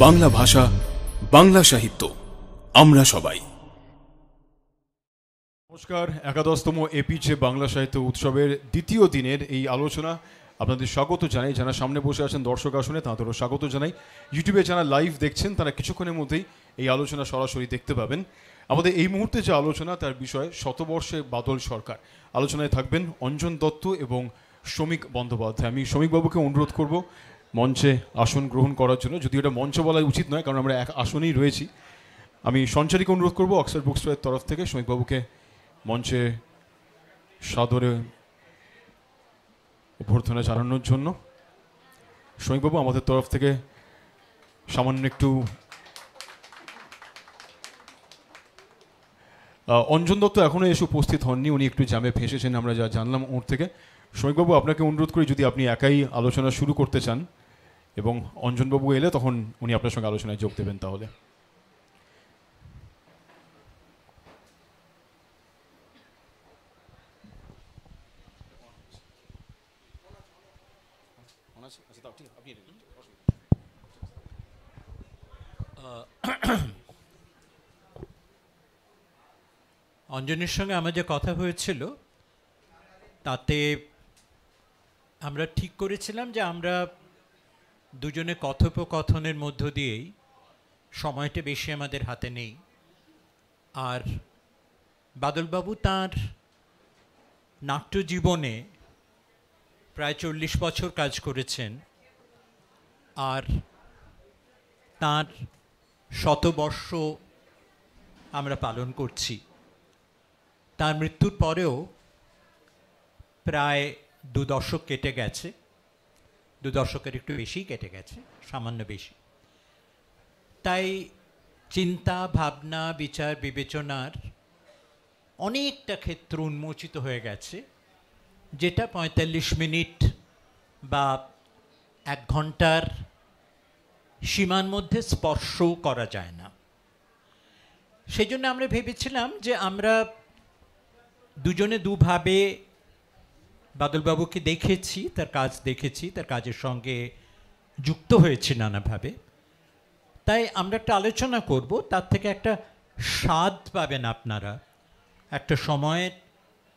বাংলা ভাষা, বাংলা সাহিত্য, আমরা সবাই। নমস্কার, একাদশতম এপিজে বাংলা সাহিত্য উৎসবের দ্বিতীয় দিনের এই আলোচনা আপনাদের স্বাগত জানাই। যারা সামনে বসে আছেন দর্শক আসনে তাদেরও স্বাগত জানাই। ইউটিউবে যারা লাইভ দেখছেন তারা কিছুক্ষণের মধ্যেই এই আলোচনা সরাসরি দেখতে পাবেন। আমাদের এই মুহূর্তে যে আলোচনা তার বিষয় শতবর্ষে বাদল সরকার। আলোচনায় থাকবেন অঞ্জন দত্ত এবং শ্রমিক বন্দ্যোপাধ্যায়। আমি শ্রমিকবাবুকে অনুরোধ করব মঞ্চে আসন গ্রহণ করার জন্য, যদিও এটা মঞ্চ বলা উচিত নয় কারণ আমরা এক আসনেই রয়েছি। আমি সঞ্চারীকে অনুরোধ করব অক্সফোর্ড বুক স্টোরের তরফ থেকে শ্রমিকবাবুকে মঞ্চে সাদরে অভ্যর্থনা জানানোর জন্য। শ্রমিকবাবু, আমাদের তরফ থেকে সামান্য একটু অঞ্জন দত্ত এখনও এসে উপস্থিত হননি, উনি একটু জ্যামে ফেঁসেছেন আমরা যা জানলাম ওর থেকে। শ্রমিকবাবু, আপনাকে অনুরোধ করি যদি আপনি একাই আলোচনা শুরু করতে চান এবং অঞ্জনবাবু এলে তখন উনি আপনার সঙ্গে আলোচনায় যোগ দেবেন। তাহলে অঞ্জনের সঙ্গে আমার যে কথা হয়েছিল তাতে আমরা ঠিক করেছিলাম যে আমরা দুজনে কথোপকথনের মধ্য দিয়েই, সময়টা বেশি আমাদের হাতে নেই, আর বাদলবাবু তাঁর নাট্য জীবনে প্রায় 40 বছর কাজ করেছেন, আর তাঁর শতবর্ষ আমরা পালন করছি। তার মৃত্যুর পরেও প্রায় 2 দশক কেটে গেছে, 2 দশকের একটু বেশি কেটে গেছে, সামান্য বেশি। তাই চিন্তা ভাবনা বিচার বিবেচনার অনেকটা ক্ষেত্র উন্মোচিত হয়ে গেছে, যেটা 45 মিনিট বা 1 ঘন্টার সীমার মধ্যে স্পর্শও করা যায় না। সেই জন্য আমরা ভেবেছিলাম যে আমরা দুজনে দুভাবে বাদলবাবুকে দেখেছি, তার কাজ দেখেছি, তার কাজের সঙ্গে যুক্ত হয়েছি নানাভাবে। তাই আমরা একটা আলোচনা করব, তার থেকে একটা স্বাদ পাবেন আপনারা একটা সময়ের,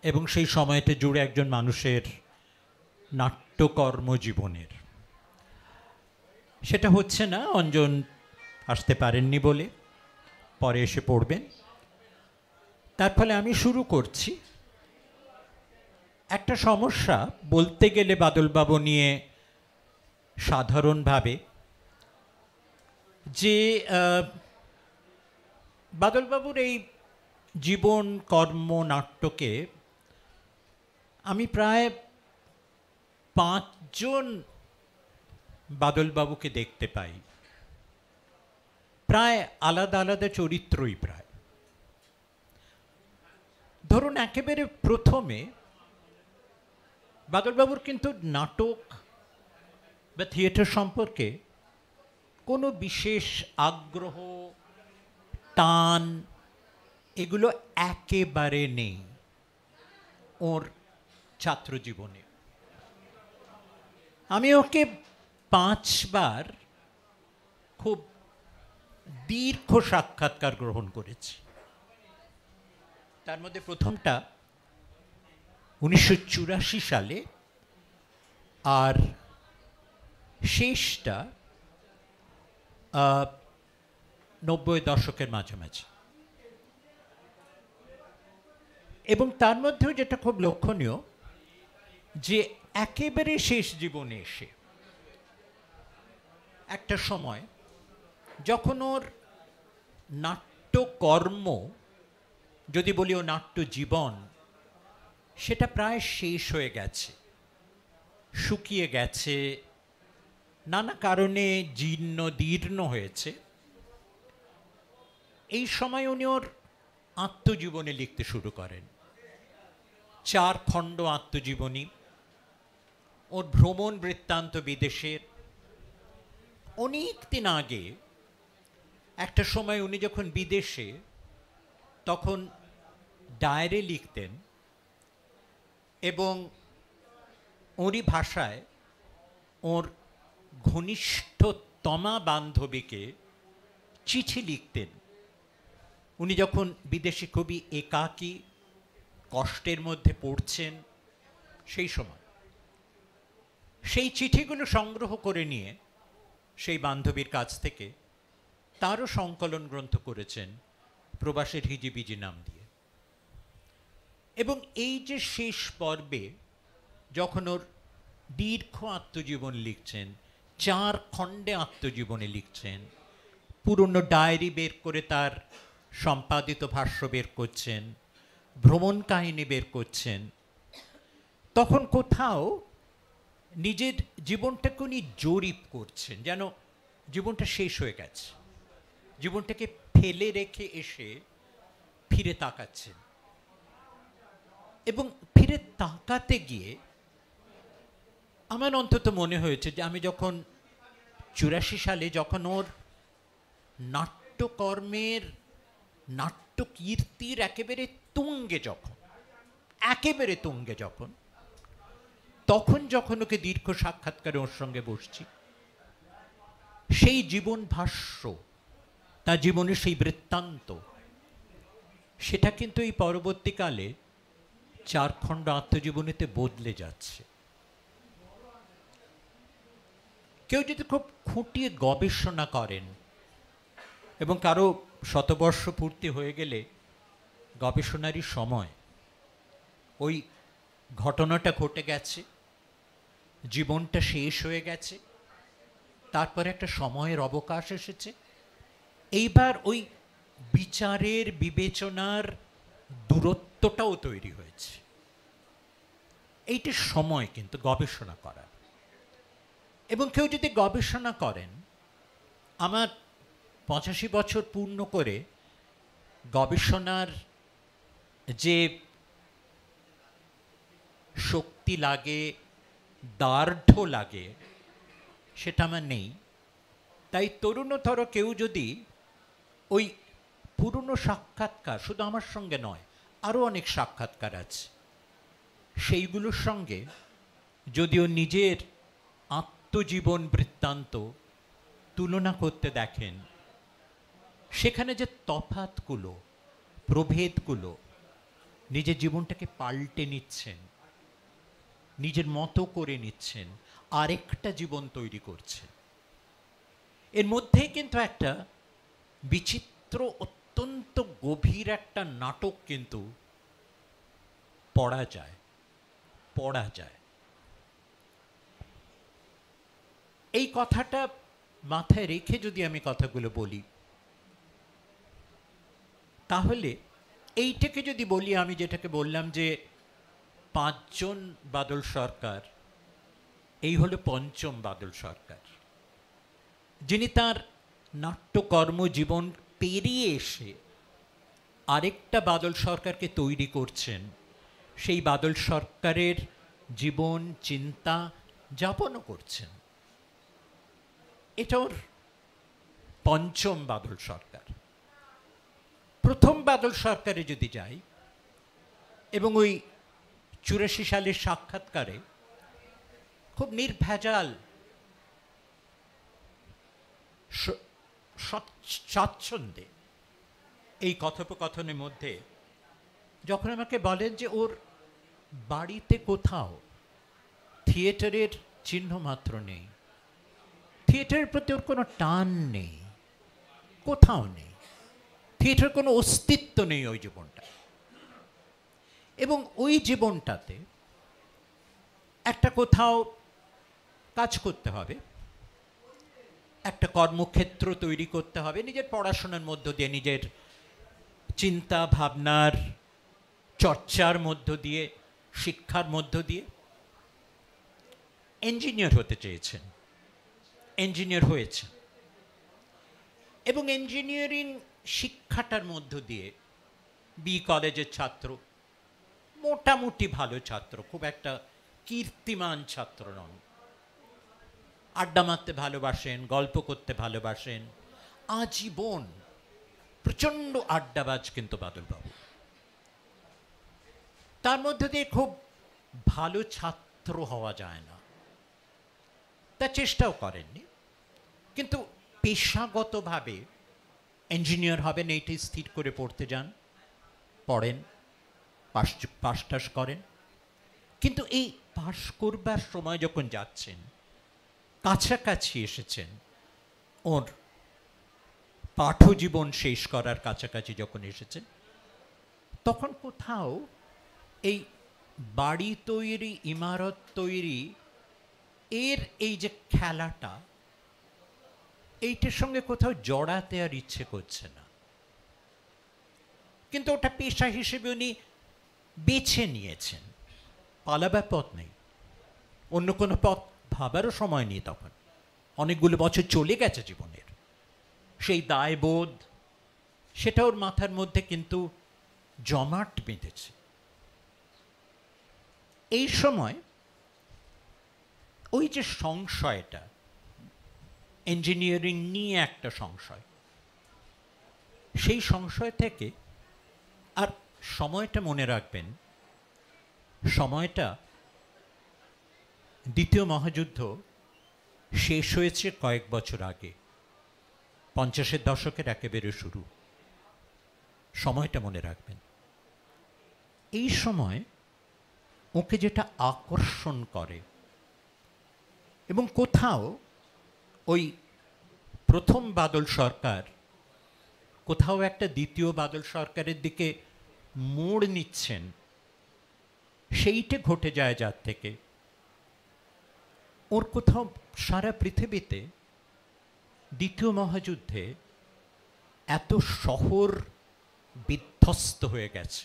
এবং সেই সময়টা জুড়ে একজন মানুষের নাট্যকর্ম জীবনের। সেটা হচ্ছে না, অঞ্জন আসতে পারেননি বলে, পরে এসে পড়বেন। তার ফলে আমি শুরু করছি। একটা সমস্যা বলতে গেলে বাদলবাবু নিয়ে সাধারণভাবে, যে বাদলবাবুর এই জীবন কর্ম নাট্যকে আমি প্রায় 5 জন বাদলবাবুকে দেখতে পাই, প্রায় আলাদা আলাদা চরিত্রই। প্রায় ধরুন একেবারে প্রথমে বাদলবাবুর কিন্তু নাটক বা থিয়েটার সম্পর্কে কোনো বিশেষ আগ্রহ, টান এগুলো একেবারে নেই ওর ছাত্র জীবনে। আমি ওকে 5 বার খুব দীর্ঘ সাক্ষাৎকার গ্রহণ করেছি। তার মধ্যে প্রথমটা 1984 সালে, আর শেষটা 90 দশকের মাঝামাঝি। এবং তার মধ্যেও যেটা খুব লক্ষণীয়, যে একেবারে শেষ জীবনে এসে একটা সময় যখন ওর নাট্যকর্ম, যদি বলি ও নাট্য জীবন, সেটা প্রায় শেষ হয়ে গেছে, শুকিয়ে গেছে, নানা কারণে জীর্ণ দীর্ণ হয়েছে। এই সময় উনি ওর আত্মজীবনী লিখতে শুরু করেন। 4 খণ্ড আত্মজীবনী, ওর ভ্রমণ বৃত্তান্ত বিদেশের। অনেক দিন আগে একটা সময় উনি যখন বিদেশে, তখন ডায়েরি লিখতেন এবং ওরই ভাষায় ওর ঘনিষ্ঠ তমা বান্ধবীকে চিঠি লিখতেন উনি যখন বিদেশে খুবই একাকী কষ্টের মধ্যে পড়ছেন সেই সময়। সেই চিঠিগুলো সংগ্রহ করে নিয়ে সেই বান্ধবীর কাছ থেকে তারও সংকলন গ্রন্থ করেছেন প্রবাসের হিজিবিজি নাম দিয়ে। এবং এই যে শেষ পর্বে যখন ওর দীর্ঘ আত্মজীবন লিখছেন, 4 খণ্ডে আত্মজীবনী লিখছেন, পুরনো ডায়েরি বের করে তার সম্পাদিত ভাষ্য বের করছেন, ভ্রমণ কাহিনী বের করছেন, তখন কোথাও নিজের জীবনটাকে উনি জরিপ করছেন, যেন জীবনটা শেষ হয়ে গেছে, জীবনটাকে ফেলে রেখে এসে ফিরে তাকাচ্ছেন। এবং ফিরে তাকাতে গিয়ে আমার অন্তত মনে হয়েছে যে আমি যখন 84 সালে যখন ওর নাট্যকর্মের নাট্যকীর্তির একেবারে তুঙ্গে যখন তখন যখন ওকে দীর্ঘ সাক্ষাৎকারে ওর সঙ্গে বসছি, সেই জীবন ভাষ্য, তার জীবনের সেই বৃত্তান্ত, সেটা কিন্তু এই পরবর্তীকালে 4 খণ্ড আত্মজীবনীতে বদলে যাচ্ছে। কেউ যদি খুব খুঁটিয়ে গবেষণা করেন এবং কারো শতবর্ষ পূর্তি হয়ে গেলে গবেষণারই সময়, ওই ঘটনাটা ঘটে গেছে, জীবনটা শেষ হয়ে গেছে, তারপরে একটা সময়ের অবকাশ এসেছে, এইবার ওই বিচারের বিবেচনার দূরত্বটাও তৈরি হয়েছে। এইটা সময় কিন্তু গবেষণা করার। এবং কেউ যদি গবেষণা করেন, আমার 85 বছর পূর্ণ করে গবেষণার যে শক্তি লাগে, দার্ঢ্য লাগে, সেটা আমার নেই। তাই তরুণতর কেউ যদি ওই পুরনো সাক্ষাৎকার, শুধু আমার সঙ্গে নয়, আরও অনেক সাক্ষাৎকার আছে, সেইগুলোর সঙ্গে যদিও নিজের আত্মজীবন বৃত্তান্ত তুলনা করতে দেখেন, সেখানে যে তফাৎগুলো, প্রভেদগুলো, নিজের জীবনটাকে পাল্টে নিচ্ছেন, নিজের মতো করে নিচ্ছেন, আরেকটা জীবন তৈরি করছেন, এর মধ্যেই কিন্তু একটা বিচিত্র, অত্যন্ত গভীর একটা নাটক কিন্তু পড়া যায়। এই কথাটা মাথায় রেখে যদি আমি কথাগুলো বলি, তাহলে এইটাকে যদি বলি, আমি যেটাকে বললাম যে 5 জন বাদল সরকার, এই হলো 5ম বাদল সরকার, যিনি তার নাট্যকর্ম জীবন পেরিয়ে এসে আরেকটা বাদল সরকারকে তৈরি করছেন, সেই বাদল সরকারের জীবন চিন্তা যাপনও করছেন। এটা ওর 5ম বাদল সরকার। প্রথম বাদল সরকারে যদি যাই, এবং ওই 84 সালের সাক্ষাৎকারে খুব নির্ভেজাল স্বাচ্ছন্দ্যে এই কথোপকথনের মধ্যে যখন আমাকে বলেন যে ওর বাড়িতে কোথাও থিয়েটারের চিহ্ন মাত্র নেই, থিয়েটারের প্রতি ওর কোনো টান নেই, কোথাও নেই, থিয়েটারের কোনো অস্তিত্ব নেই ওই জীবনটা। এবং ওই জীবনটাতে একটা কোথাও কাজ করতে হবে, একটা কর্মক্ষেত্র তৈরি করতে হবে, নিজের পড়াশোনার মধ্য দিয়ে, নিজের চিন্তা ভাবনার চর্চার মধ্য দিয়ে, শিক্ষার মধ্য দিয়ে। ইঞ্জিনিয়ার হতে চেয়েছেন, ইঞ্জিনিয়ার হয়েছে, এবং ইঞ্জিনিয়ারিং শিক্ষাটার মধ্য দিয়ে বি কলেজের ছাত্র, মোটামুটি ভালো ছাত্র, খুব একটা কীর্তিমান ছাত্র নন, আড্ডা মারতে ভালোবাসেন, গল্প করতে ভালোবাসেন, আজীবন প্রচণ্ড আড্ডাবাজ কিন্তু বাদলবাবু। তার মধ্যে দিয়ে খুব ভালো ছাত্র হওয়া যায় না, তা চেষ্টাও করেননি। কিন্তু পেশাগতভাবে ইঞ্জিনিয়ার হবেন এইটাই স্থির করে পড়তে যান, পড়েন, পাস টাস করেন। কিন্তু এই পাস করবার সময় যখন যাচ্ছেন, কাছাকাছি এসেছেন, ওর পাঠজীবন শেষ করার কাছাকাছি যখন এসেছেন, তখন কোথাও এই বাড়ি তৈরি, ইমারত তৈরি, এর এই যে খেলাটা, এইটার সঙ্গে কোথাও জড়াতে আর ইচ্ছে করছে না। কিন্তু ওটা পেশা হিসেবে উনি বেছে নিয়েছেন, পালাবার পথ নেই, অন্য কোনো পথ ভাবারও সময় নেই। তখন অনেকগুলো বছর চলে গেছে জীবনের, সেই দায়বোধ সেটা ওর মাথার মধ্যে কিন্তু জমাট বেঁধেছে। এই সময় ওই যে সংশয়টা, ইঞ্জিনিয়ারিং নিয়ে একটা সংশয়, সেই সংশয় থেকে, আর সময়টা মনে রাখবেন, সময়টা দ্বিতীয় মহাযুদ্ধ শেষ হয়েছে কয়েক বছর আগে, 50-এর দশকের একেবারে শুরু। সময়টা মনে রাখবেন। এই সময় ওকে যেটা আকর্ষণ করে, এবং কোথাও ওই প্রথম বাদল সরকার কোথাও একটা দ্বিতীয় বাদল সরকারের দিকে মোড় নিচ্ছেন, সেইটা ঘটে যায় যার থেকে ওর কোথাও সারা পৃথিবীতে দ্বিতীয় মহাযুদ্ধে এত শহর বিধ্বস্ত হয়ে গেছে,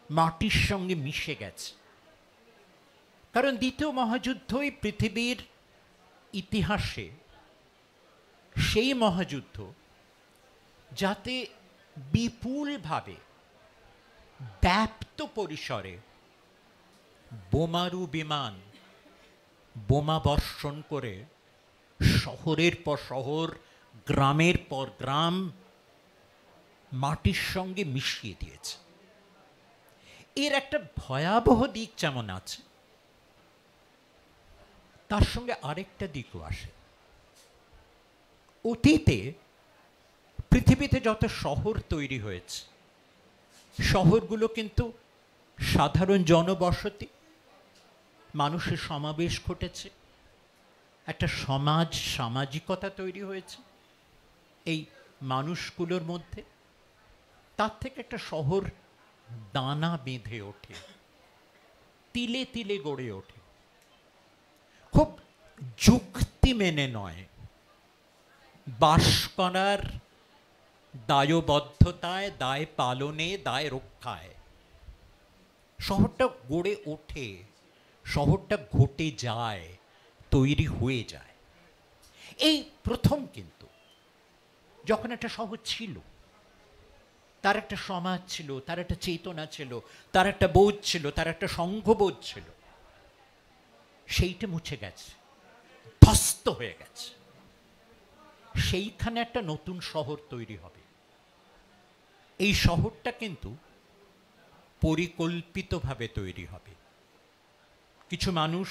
মাটির সঙ্গে মিশে গেছে। কারণ দ্বিতীয় মহাযুদ্ধই পৃথিবীর ইতিহাসে সেই মহাযুদ্ধ যাতে বিপুলভাবে ব্যাপ্ত পরিসরে বোমারু বিমান বোমা বর্ষণ করে শহরের পর শহর, গ্রামের পর গ্রাম মাটির সঙ্গে মিশিয়ে দিয়েছে। এর একটা ভয়াবহ দিক যেমন আছে, তার সঙ্গে আরেকটা দিকও আসে। অতীতে পৃথিবীতে যত শহর তৈরি হয়েছে, শহরগুলো কিন্তু সাধারণ জনবসতি, মানুষের সমাবেশ ঘটেছে, একটা সমাজ, সামাজিকতা তৈরি হয়েছে এই মানুষগুলোর মধ্যে। তার থেকে একটা শহর দানা বেঁধে ওঠে, তিলে তিলে গড়ে ওঠে, খুব যুক্তি মেনে নয়, বাস করার দায়বদ্ধতায়, দায় পালনে, দায় রক্ষায় শহরটা গড়ে ওঠে, শহরটা ঘটে যায়, তৈরি হয়ে যায়। এই প্রথম কিন্তু যখন একটা শহর ছিল, তার একটা সমাজ ছিল, তার একটা চেতনা ছিল, তার একটা বোধ ছিল, তার একটা সংঘবোধ ছিল, সেইটা মুছে গেছে, ধ্বস্ত হয়ে গেছে। সেইখানে একটা নতুন শহর তৈরি হবে। এই শহরটা কিন্তু পরিকল্পিতভাবে তৈরি হবে। কিছু মানুষ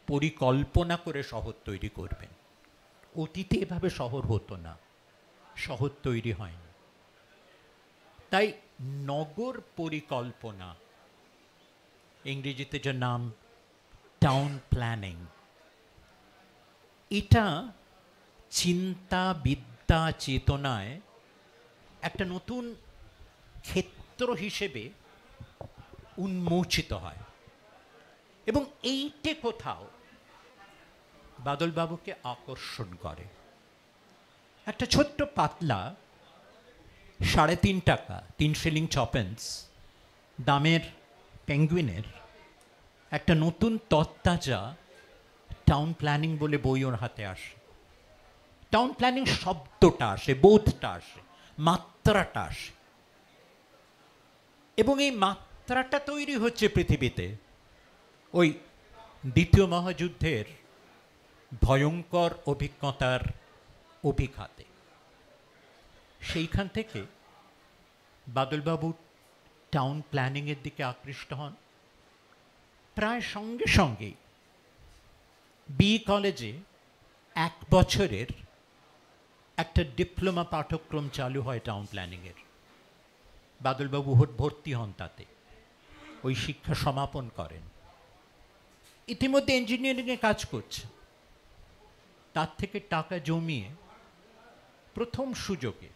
পরিকল্পনা করে শহর তৈরি করবেন। অতীতে এভাবে শহর হতো না, শহর তৈরি হয়নি। তাই নগর পরিকল্পনা, ইংরেজিতে যে নাম টাউন প্ল্যানিং, এটা চিন্তা, বিদ্যা, চেতনায় একটা নতুন ক্ষেত্র হিসেবে উন্মোচিত হয়। এবং এইটে কোথাও বাদলবাবুকে আকর্ষণ করে। একটা ছোট্ট পাতলা 3.5 টাকা, 3 শিলিং 6 পেন্স দামের পেঙ্গুইনের একটা নতুন তত্তাজা টাউন প্ল্যানিং বলে বই ওর হাতে আসে। টাউন প্ল্যানিং শব্দটা আসে, বোধটা আসে, মাত্রাটা আসে। এবং এই মাত্রাটা তৈরি হচ্ছে পৃথিবীতে ওই দ্বিতীয় মহাযুদ্ধের ভয়ঙ্কর অভিজ্ঞতার অভিঘাতে। সেইখান থেকে বাদলবাবু টাউন প্ল্যানিংয়ের দিকে আকৃষ্ট হন। প্রায় সঙ্গে সঙ্গেই বি কলেজে 1 বছরের একটা ডিপ্লোমা পাঠ্যক্রম চালু হয় টাউন প্ল্যানিংয়ের। বাদলবাবু ভর্তি হন তাতে, ওই শিক্ষা সমাপন করেন। ইতিমধ্যে ইঞ্জিনিয়ারিংয়ে কাজ করছে, তার থেকে টাকা জমিয়ে প্রথম সুযোগে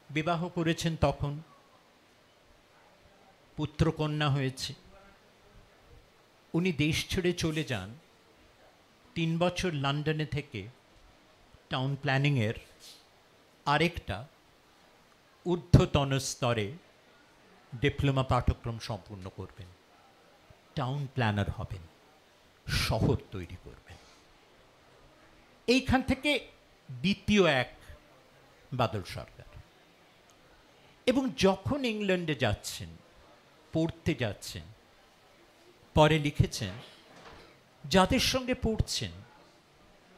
বিবাহ করেছেন। তখন পুত্রকন্যা হয়েছে। উনি দেশ ছেড়ে চলে যান, 3 বছর লন্ডনে থেকে টাউন প্ল্যানিংয়ের আরেকটা ঊর্ধ্বতন স্তরে ডিপ্লোমা পাঠ্যক্রম সম্পূর্ণ করবেন। টাউন প্ল্যানার হবেন, শহর তৈরি করবেন। এইখান থেকে দ্বিতীয় এক বাদল সরকার। এবং যখন ইংল্যান্ডে যাচ্ছেন, পড়তে যাচ্ছেন, পরে লিখেছেন যাদের সঙ্গে পড়ছেন,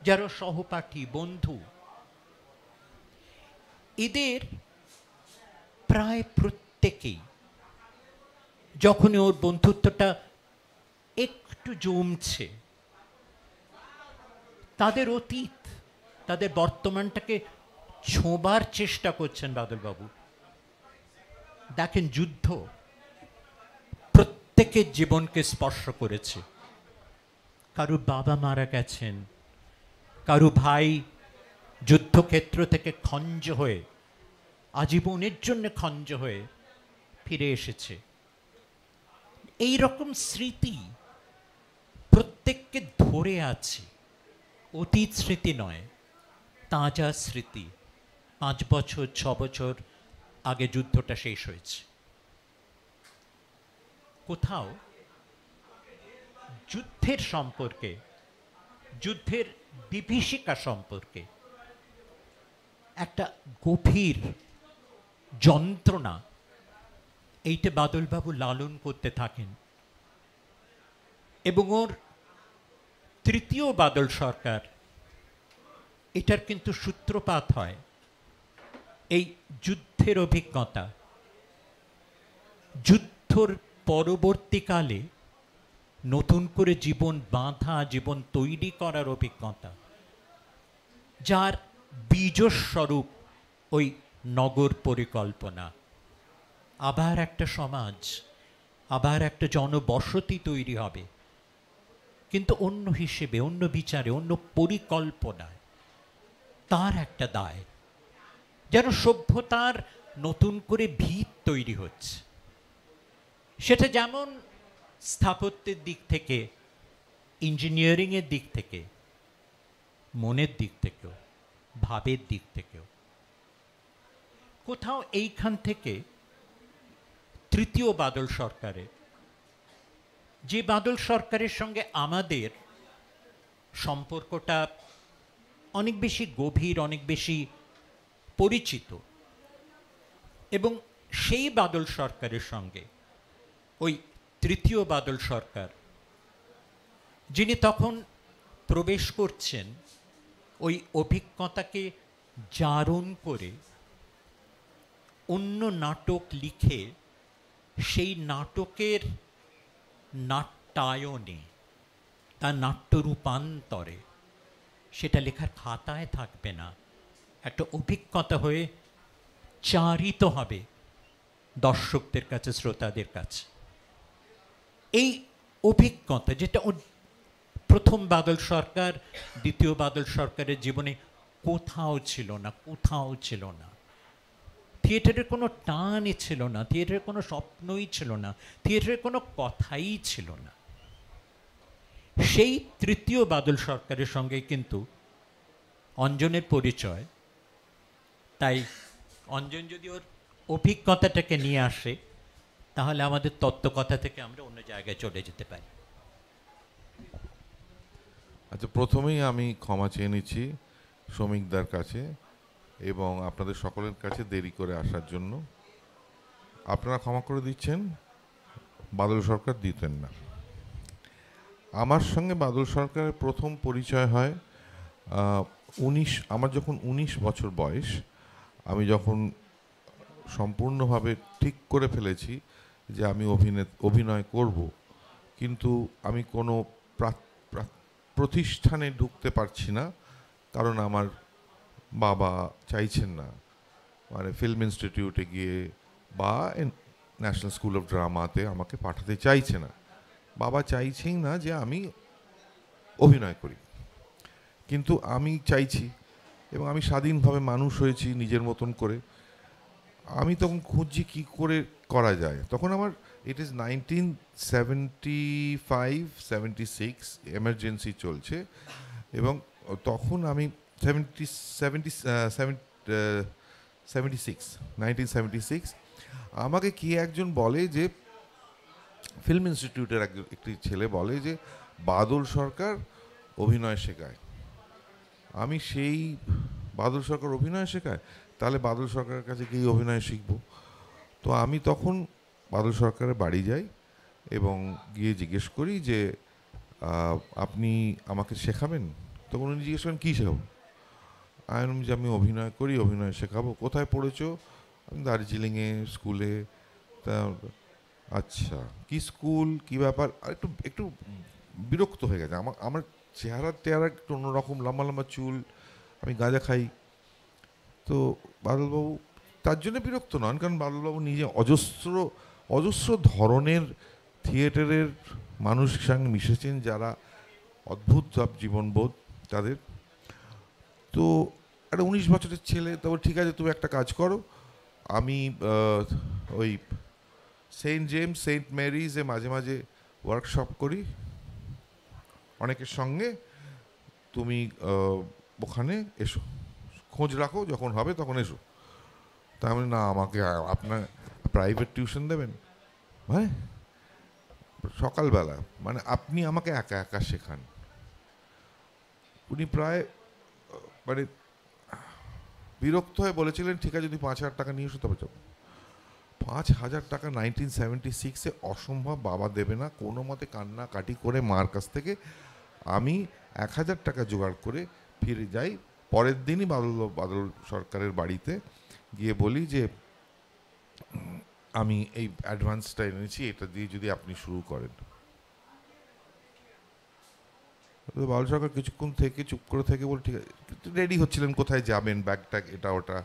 যারা সহপাঠী বন্ধু, এদের প্রায় প্রত্যেকেই যখনই ওর বন্ধুত্বটা একটু জমছে, তাদের অতীত, তাদের বর্তমানটাকে ছোঁবার চেষ্টা করছেন বাদলবাবু। দেখেন, যুদ্ধ প্রত্যেকের জীবনকে স্পর্শ করেছে। কারো বাবা মারা গেছেন, কারো ভাই যুদ্ধক্ষেত্র থেকে খঞ্জ হয়ে, আজীবনের জন্য খঞ্জ হয়ে ফিরে এসেছে। এই রকম স্মৃতি প্রত্যেককে ধরে আছে। অতীত স্মৃতি নয়, তাজা স্মৃতি। 5 বছর 6 বছর আগে যুদ্ধটা শেষ হয়েছে। কোথাও যুদ্ধের সম্পর্কে, যুদ্ধের বিভীষিকা সম্পর্কে একটা গভীর যন্ত্রণা এইটা বাদলবাবু লালন করতে থাকেন। এবং ওর তৃতীয় বাদল সরকার, এটার কিন্তু সূত্রপাত হয় এই যুদ্ধের অভিজ্ঞতা, যুদ্ধর পরবর্তীকালে নতুন করে জীবন বাঁধা, জীবন তৈরি করার অভিজ্ঞতা, যার বীজস্বরূপ ওই নগর পরিকল্পনা। আবার একটা সমাজ, আবার একটা জনবসতি তৈরি হবে, কিন্তু অন্য হিসেবে, অন্য বিচারে, অন্য পরিকল্পনায়। তার একটা দায়, যেন সভ্যতার নতুন করে ভিত তৈরি হচ্ছে। সেটা যেমন স্থাপত্যের দিক থেকে, ইঞ্জিনিয়ারিংয়ের দিক থেকে, মনের দিক থেকেও, ভাবের দিক থেকেও। কোথাও এইখান থেকে তৃতীয় বাদল সরকারের, যে বাদল সরকারের সঙ্গে আমাদের সম্পর্কটা অনেক বেশি গভীর, অনেক বেশি পরিচিত, এবং সেই বাদল সরকারের সঙ্গে ওই তৃতীয় বাদল সরকার, যিনি তখন প্রবেশ করছেন ওই অভিজ্ঞতাকে জারণ করে, অন্য নাটক লিখে সেই নাটকের নাট্যায়নে, তার নাট্য রূপান্তরে, সেটা লেখার খাতায় থাকবে না, একটা অভিজ্ঞতা হয়ে চারিত হবে দর্শকদের কাছে, শ্রোতাদের কাছে। এই অভিজ্ঞতা, যেটা প্রথম বাদল সরকার, দ্বিতীয় বাদল সরকারের জীবনে কোথাও ছিল না, কোথাও ছিল না। থিয়েটারের কোনো টানই ছিল না, থিয়েটারের কোনো স্বপ্নই ছিল না, থিয়েটারের কোনো কথাই ছিল না। সেই তৃতীয় বাদল সরকারের সঙ্গে কিন্তু অঞ্জনের পরিচয়। তাই অঞ্জন যদি ওর অভিজ্ঞতাটাকে নিয়ে আসে, তাহলে আমাদের তত্ত্বকথা থেকে আমরা অন্য জায়গায় চলে যেতে পারি। আচ্ছা, প্রথমেই আমি ক্ষমা চেয়ে নিচ্ছি শ্রমিকদার কাছে এবং আপনাদের সকলের কাছে দেরি করে আসার জন্য। আপনারা ক্ষমা করে দিচ্ছেন, বাদল সরকার দিতেন না। আমার সঙ্গে বাদল সরকারের প্রথম পরিচয় হয় আমার যখন 19 বছর বয়স। আমি যখন সম্পূর্ণভাবে ঠিক করে ফেলেছি যে আমি অভিনয় করব, কিন্তু আমি কোনো প্রতিষ্ঠানে ঢুকতে পারছি না, কারণ আমার বাবা চাইছেন না মানে ফিল্ম ইনস্টিটিউটে গিয়ে বা ন্যাশনাল স্কুল অফ ড্রামাতে আমাকে পাঠাতে চাইছে না। বাবা চাইছেই না যে আমি অভিনয় করি, কিন্তু আমি চাইছি এবং আমি স্বাধীনভাবে মানুষ হয়েছি নিজের মতন করে। আমি তখন খুঁজছি কী করে করা যায়। তখন আমার ইট ইজ 1975-76 এমার্জেন্সি চলছে এবং তখন আমি 1976 আমাকে কি একজন বলে যে ফিল্ম ইনস্টিটিউটের একটি ছেলে বলে যে বাদল সরকার অভিনয় শেখায়। আমি সেই বাদল সরকার অভিনয় শেখায়, তাহলে বাদল সরকারের কাছে গিয়ে অভিনয় শিখব। তো আমি তখন বাদল সরকারের বাড়ি যাই এবং গিয়ে জিজ্ঞেস করি যে আপনি আমাকে শেখাবেন? তখন উনি জিজ্ঞেস করেন কী শেখাবো? আমি যে আমি অভিনয় করি, অভিনয় শেখাবো। কোথায় পড়েছো? আমি দার্জিলিংয়ে স্কুলে। তা আচ্ছা, কি স্কুল, কি ব্যাপার? একটু একটু বিরক্ত হয়ে গেছে। আমার চেহারা একটু অন্যরকম, লম্বা লম্বা চুল, আমি গাঁজা খাই। তো বাদলবাবু তার জন্য বিরক্ত নন, কারণ বাদলবাবু নিজে অজস্র ধরনের থিয়েটারের মানুষের সঙ্গে মিশেছেন যারা অদ্ভুত সব জীবনবোধ তাদের। তো একটা 19 বছরের ছেলে, তবে ঠিক আছে তুমি একটা কাজ করো, আমি ওই সেন্ট জেমস সেন্ট মেরিজে মাঝে মাঝে ওয়ার্কশপ করি অনেকের সঙ্গে, তুমি ওখানে এসো, খোঁজ রাখো, যখন হবে তখন এসো। তার মানে না, আমাকে আপনার প্রাইভেট টিউশন দেবেন? হ্যাঁ, সকালবেলা, মানে আপনি আমাকে একা একা শেখান। উনি প্রায় মানে বিরক্ত হয়ে বলেছিলেন ঠিক আছে যদি 5,000 টাকা নিয়ে এসো তবে যাবো। 5,000 টাকা 1976-এ অসম্ভব, বাবা দেবে না। কোনো মতে কান্নাকাটি করে মার কাছ থেকে আমি 1,000 টাকা জোগাড় করে ফিরে যাই। পরের দিনই বাদল সরকারের বাড়িতে গিয়ে বলি যে আমি এই অ্যাডভান্সটা এনেছি, এটা দিয়ে যদি আপনি শুরু করেন। বাদল সরকার কিছুক্ষণ থেকে চুপ করে থেকে বলে ঠিক আছে, রেডি হচ্ছিলেন কোথায় যাবেন, ব্যাগ ট্যাগ এটা ওটা।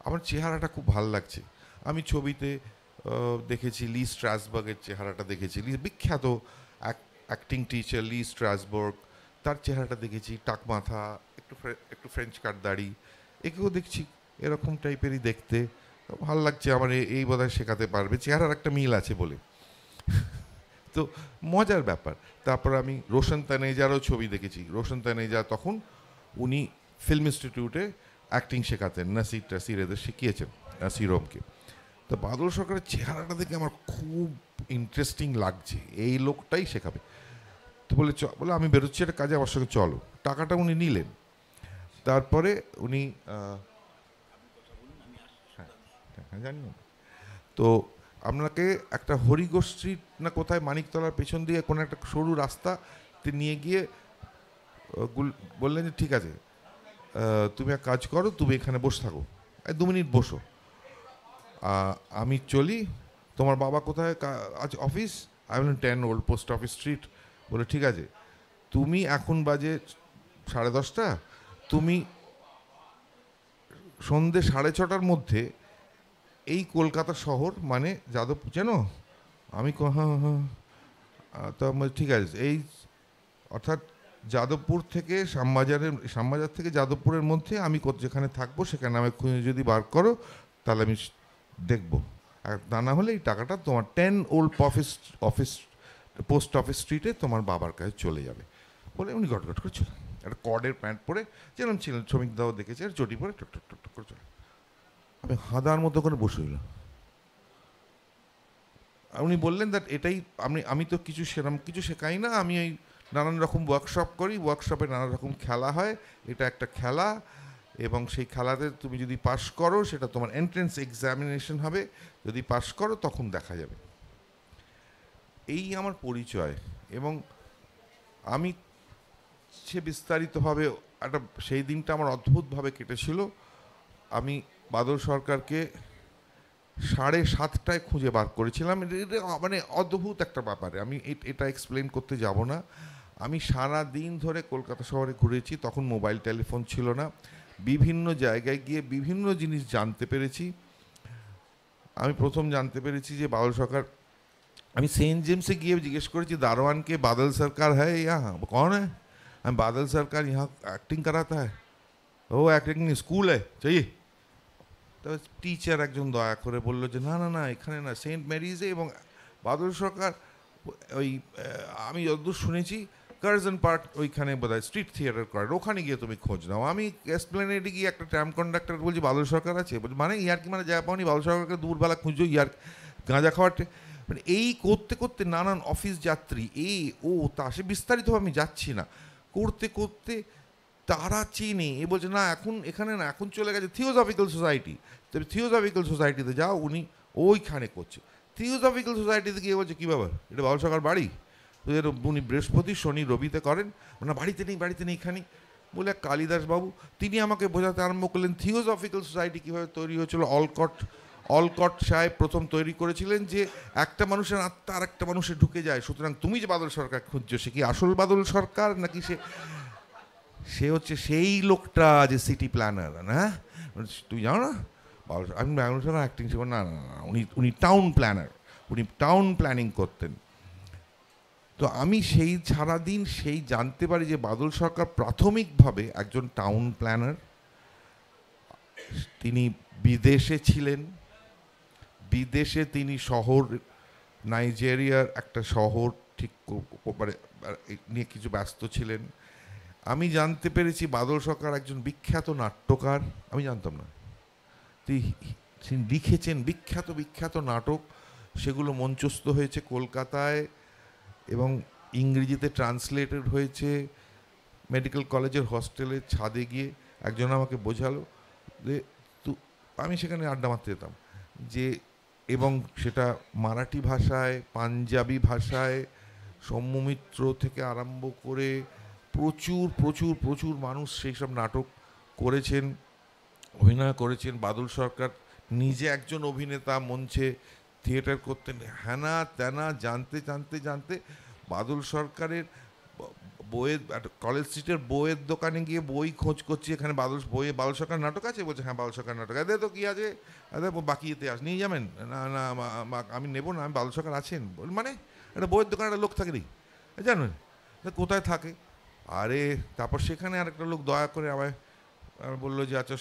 আমার চেহারাটা খুব ভালো লাগছে। আমি ছবিতে দেখেছি লি স্ট্রাসবার্গের চেহারাটা দেখেছি, বিখ্যাত অ্যাক্টিং টিচার লি স্ট্রাসবার্গ, তার চেহারাটা দেখেছি, টাক মাথা, একটু ফ্রেঞ্চ কাট দাড়ি। একেও দেখছি এরকম টাইপেরই দেখতে, ভালো লাগছে আমার, এই বোধহয় শেখাতে পারবে, চেহারার একটা মিল আছে বলে। তো মজার ব্যাপার। তারপর আমি রোশন তানেজারও ছবি দেখেছি। রোশন তানেজা তখন উনি ফিল্ম ইনস্টিটিউটে অ্যাক্টিং শেখাতেন, নাসির এদের শিখিয়েছেন, নাসিরমকে। তো বাদল সরকারের চেহারাটা দেখে আমার খুব ইন্টারেস্টিং লাগছে, এই লোকটাই শেখাবে। তো বলে আমি বেরোচ্ছি একটা কাজে, আমার সঙ্গে চলো। টাকাটা উনি নিলেন। তারপরে উনি জানি না, তো আপনাকে একটা হরিঘোষ স্ট্রিট না কোথায় মানিকতলার পেছন দিয়ে কোনো একটা সরু রাস্তা নিয়ে গিয়ে বললেন যে ঠিক আছে তুমি এক কাজ করো, তুমি এখানে বসে থাকো, 2 মিনিট বসো, আমি চলি। তোমার বাবা কোথায় আজ অফিস? আমি বললাম 10 ওল্ড পোস্ট অফিস স্ট্রিট। বলে ঠিক আছে, তুমি এখন বাজে 10:30, তুমি সন্ধে 6:30টার মধ্যে এই কলকাতা শহর মানে যাদবপুর, জানো? আমি হ্যাঁ হ্যাঁ, তো ঠিক আছে, এই অর্থাৎ যাদবপুর থেকে শ্যামবাজার থেকে যাদবপুরের মধ্যে আমি যেখানে থাকবো সেখানে আমি খুঁজে যদি বার করো তাহলে আমি দেখবো, আর তা না হলে এই টাকাটা তোমার 10 ওল্ড পোস্ট অফিস স্ট্রিটে তোমার বাবার কাছে চলে যাবে। বলে উনি গটগট করে চলে, একটা কর্ডের প্যান্ট পরে, যেরকম ছিলেন শ্রমিকদাও দেখেছে, আর চটি পরে টক টক টক টক করে চলে। আমি হাদার মতো করে বসে রইলাম। উনি বললেন দ্যাট এটাই আমি তো সেরকম কিছু শেখাই না, আমি এই নানান রকম ওয়ার্কশপ করি, ওয়ার্কশপে নানা রকম খেলা হয়, এটা একটা খেলা, এবং সেই খেলাতে তুমি যদি পাস করো সেটা তোমার এন্ট্রেন্স এক্সামিনেশন হবে, যদি পাস করো তখন দেখা যাবে। এই আমার পরিচয়। এবং আমি সে বিস্তারিতভাবে সেই দিনটা আমার অদ্ভুতভাবে কেটেছিল। আমি বাদল সরকারকে 7:30টায় খুঁজে বার করেছিলাম। মানে অদ্ভুত একটা ব্যাপারে, আমি এটা এক্সপ্লেন করতে যাব না। আমি সারা দিন ধরে কলকাতা শহরে ঘুরেছি, তখন মোবাইল টেলিফোন ছিল না, বিভিন্ন জায়গায় গিয়ে বিভিন্ন জিনিস জানতে পেরেছি। আমি প্রথম জানতে পেরেছি যে বাদল সরকার, আমি সেন্ট জেমসে গিয়ে জিজ্ঞেস করেছি দারোয়ানকে, বাদল সরকার হ্যাঁ यहाँ कौन है? আমি বাদল সরকার यहाँ एक्टिंग कराता है। ও एक्टिंग स्कूल है चाहिए। তবে টিচার একজন দয়া করে বললো যে না না না এখানে না, সেন্ট মেরিজে। এবং বাদল সরকার ওই আমি যতদূর শুনেছি কার্জন পার্ক ওইখানে বোধহয় স্ট্রিট থিয়েটার করে, ওখানে গিয়ে তুমি খোঁজ নাও। আমি এসপ্লেনেডে গিয়ে একটা ট্রাম কন্ডাক্টর বলছি বাদল সরকার আছে, বলছি মানে ইয়ার কি মানে যা পাওনি, বাদল সরকারকে দূরবেলা খুঁজো ইয়ার গাঁজা খাওয়ার মানে এই করতে করতে নানান অফিস যাত্রী এই ও তা, সে বিস্তারিতভাবে আমি যাচ্ছি না, করতে করতে তারা চিনে এ বলছে না এখন এখানে না, এখন চলে গেছে থিওসফিক্যাল সোসাইটি। তবে থিওসফিক্যাল সোসাইটিতে যাও, উনি ওইখানে করছে। থিওসফিক্যাল সোসাইটিতে গিয়ে বলছে কী ব্যাপার, এটা বাদল সরকার বাড়ি? উনি বৃহস্পতি শনি রবিতে করেন না, বাড়িতে নেই বাড়িতে নেই এখানেই। বলে কালিদাস বাবু তিনি আমাকে বোঝাতে আরম্ভ করলেন থিওসফিক্যাল সোসাইটি কীভাবে তৈরি হয়েছিল। অলকট সাহেব প্রথম তৈরি করেছিলেন যে একটা মানুষের আত্মা আর একটা মানুষে ঢুকে যায়, সুতরাং তুমি যে বাদল সরকার খুঁজছো সে কি আসল বাদল সরকার নাকি সে হচ্ছে সেই লোকটা যে সিটি প্ল্যানার না, তুই জানো না আমি ব্যাঙ্গালোর সরকার অ্যাক্টিং ছিল না না না, উনি টাউন প্ল্যানার, উনি টাউন প্ল্যানিং করতেন। তো আমি সেই সারাদিন সেই জানতে পারি যে বাদল সরকার প্রাথমিকভাবে একজন টাউন প্ল্যানার। তিনি বিদেশে ছিলেন, বিদেশে তিনি শহর নাইজেরিয়ার একটা শহর ঠিক নিয়ে কিছু ব্যস্ত ছিলেন। আমি জানতে পেরেছি বাদল সরকার একজন বিখ্যাত নাট্যকার, আমি জানতাম না। তিনি লিখেছেন বিখ্যাত বিখ্যাত নাটক, সেগুলো মঞ্চস্থ হয়েছে কলকাতায় এবং ইংরেজিতে ট্রান্সলেটেড হয়েছে। মেডিকেল কলেজের হস্টেলের ছাদে গিয়ে একজন আমাকে বোঝালো যে আমি সেখানে আড্ডা মারতে যেতাম যে, এবং সেটা মারাঠি ভাষায়, পাঞ্জাবি ভাষায়, সৌম্যমিত্র থেকে আরম্ভ করে প্রচুর প্রচুর প্রচুর মানুষ সেই সব নাটক করেছেন, অভিনয় করেছেন। বাদল সরকার নিজে একজন অভিনেতা, মঞ্চে থিয়েটার করতেন। হ্যানা ত্যানা জানতে জানতে জানতে বাদল সরকারের বইয়ের কলেজ স্ট্রিটের বইয়ের দোকানে গিয়ে বই খোঁজ করছি, এখানে বাদল সরকার নাটক আছে? বলছে হ্যাঁ বাদল সরকার নাটক আছে। তো কী আছে? বাকি এতে আস নিয়ে যাবেন? না না আমি নেবো না, আমি বাদল সরকার আছেন মানে একটা বইয়ের দোকানে একটা লোক থাকে নি, জানেন কোথায় থাকে? আরে তারপর সেখানে আরেকটা লোক দয়া করে আমায় বললো যে আচ্ছা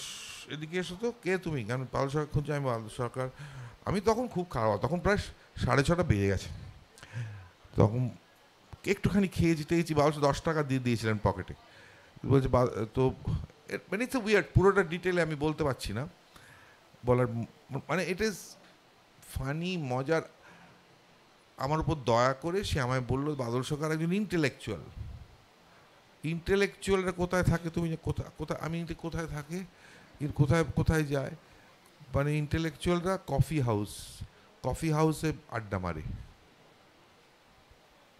এদিকে এসো তো, কে তুমি? কারণ বাদল সরকার খুঁজছি। আমি বাদল সরকার, আমি তখন খুব খারাপ, তখন প্রায় 6:30 বেজে গেছে। তখন একটুখানি খেয়েছি টেয়েছি, বাদল 10 টাকা দিয়ে দিয়েছিলেন পকেটে। বলছে তো মানে ইটস উইয়ার্ড, পুরোটা ডিটেলে আমি বলতে পারছি না বলার, মানে ইট ইজ ফানি মজার। আমার উপর দয়া করে সে আমায় বললো বাদল সরকার একজন ইন্টেলেকচুয়াল। ইন্টেলেকচুয়ালরা কোথায় থাকে তুমি কোথায়? আমি কোথায় থাকে, কোথায় কোথায় যায়? মানে ইন্টেলেকচুয়ালরা কফি হাউসে আড্ডা মারে।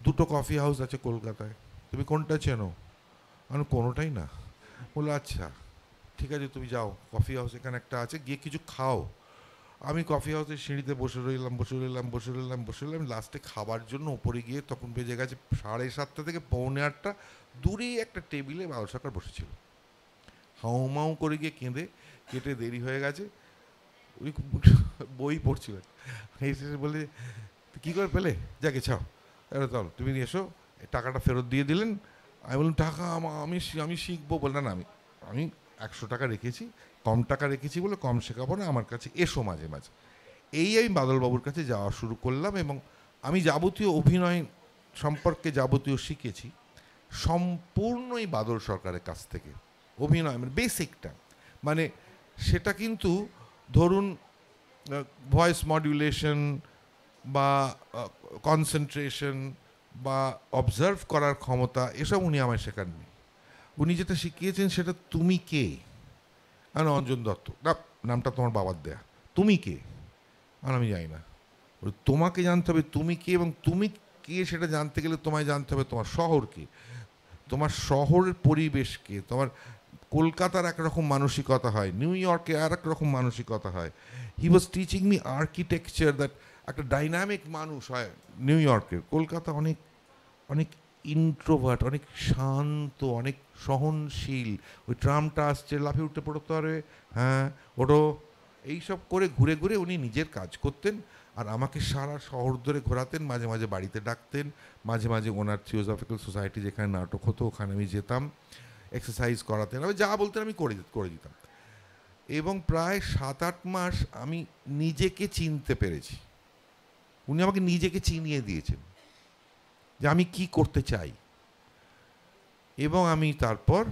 2টো কফি হাউস আছে কলকাতায়, তুমি কোনটা চেনো? আমি কোনোটাই না। বললো আচ্ছা ঠিক আছে তুমি যাও, কফি হাউস এখানে একটা আছে, গিয়ে কিছু খাও। আমি কফি হাউসের সিঁড়িতে বসে রইলাম। লাস্টে খাবার জন্য উপরে গিয়ে তখন বেজে গেছে 7:30 থেকে 7:45। দূরেই একটা টেবিলে বাদল সরকার বসেছিল, হাউমাউ করে গিয়ে কেটে দেরি হয়ে গেছে। উনি বই পড়ছিলেন, বলে কী করে পেলে? যাকে ছাও চলো তুমি নিয়ে এসো। টাকাটা ফেরত দিয়ে দিলেন। আমি বললাম টাকা আমি শিখবো। বললেন না আমি 100 টাকা রেখেছি, কম টাকা রেখেছি বলে কম শেখাবো না, আমার কাছে এসো মাঝে মাঝে। আমি বাদলবাবুর কাছে যাওয়া শুরু করলাম এবং আমি যাবতীয় অভিনয় সম্পর্কে যাবতীয় শিখেছি সম্পূর্ণই বাদল সরকারের কাছ থেকে। অভিনয় মানে বেসিকটা, মানে সেটা কিন্তু ধরুন ভয়েস মডুলেশন বা কনসেন্ট্রেশন বা অবজার্ভ করার ক্ষমতা, এসব উনি আমায় শেখাননি। উনি যেটা শিখিয়েছেন সেটা তুমি কে। আর অঞ্জন দত্ত না, নামটা তোমার বাবার দেয়া, তুমি কে? আর আমি জানি না। তোমাকে জানতে হবে তুমি কে, এবং তুমি কে সেটা জানতে গেলে তোমায় জানতে হবে তোমার শহর কে, তোমার শহরের পরিবেশকে। তোমার কলকাতার একরকম মানসিকতা হয়, নিউ ইয়র্কে আর এক রকম মানসিকতা হয়। He was teaching me architecture, that একটা ডাইনামিক মানুষ হয় নিউ ইয়র্কের। কলকাতা অনেক অনেক ইন্ট্রোভার্ট, অনেক শান্ত, অনেক সহনশীল। ওই ট্রামটা আসছে, লাফিয়ে উঠতে পড়তে পারবে, হ্যাঁ ওটো, এইসব করে ঘুরে ঘুরে উনি নিজের কাজ করতেন। আর আমাকে সারা শহর ধরে ঘোরাতেন, মাঝে মাঝে বাড়িতে ডাকতেন, মাঝে মাঝে ওনার থিওসফিক্যাল সোসাইটি যেখানে নাটক হতো ওখানে আমি যেতাম, এক্সারসাইজ করাতেন, আমি যা বলতেন আমি করে দিতাম। এবং প্রায় 7-8 মাস আমি নিজেকে চিনতে পেরেছি। উনি আমাকে নিজেকে চিনিয়ে দিয়েছেন যে আমি কি করতে চাই। এবং আমি তারপর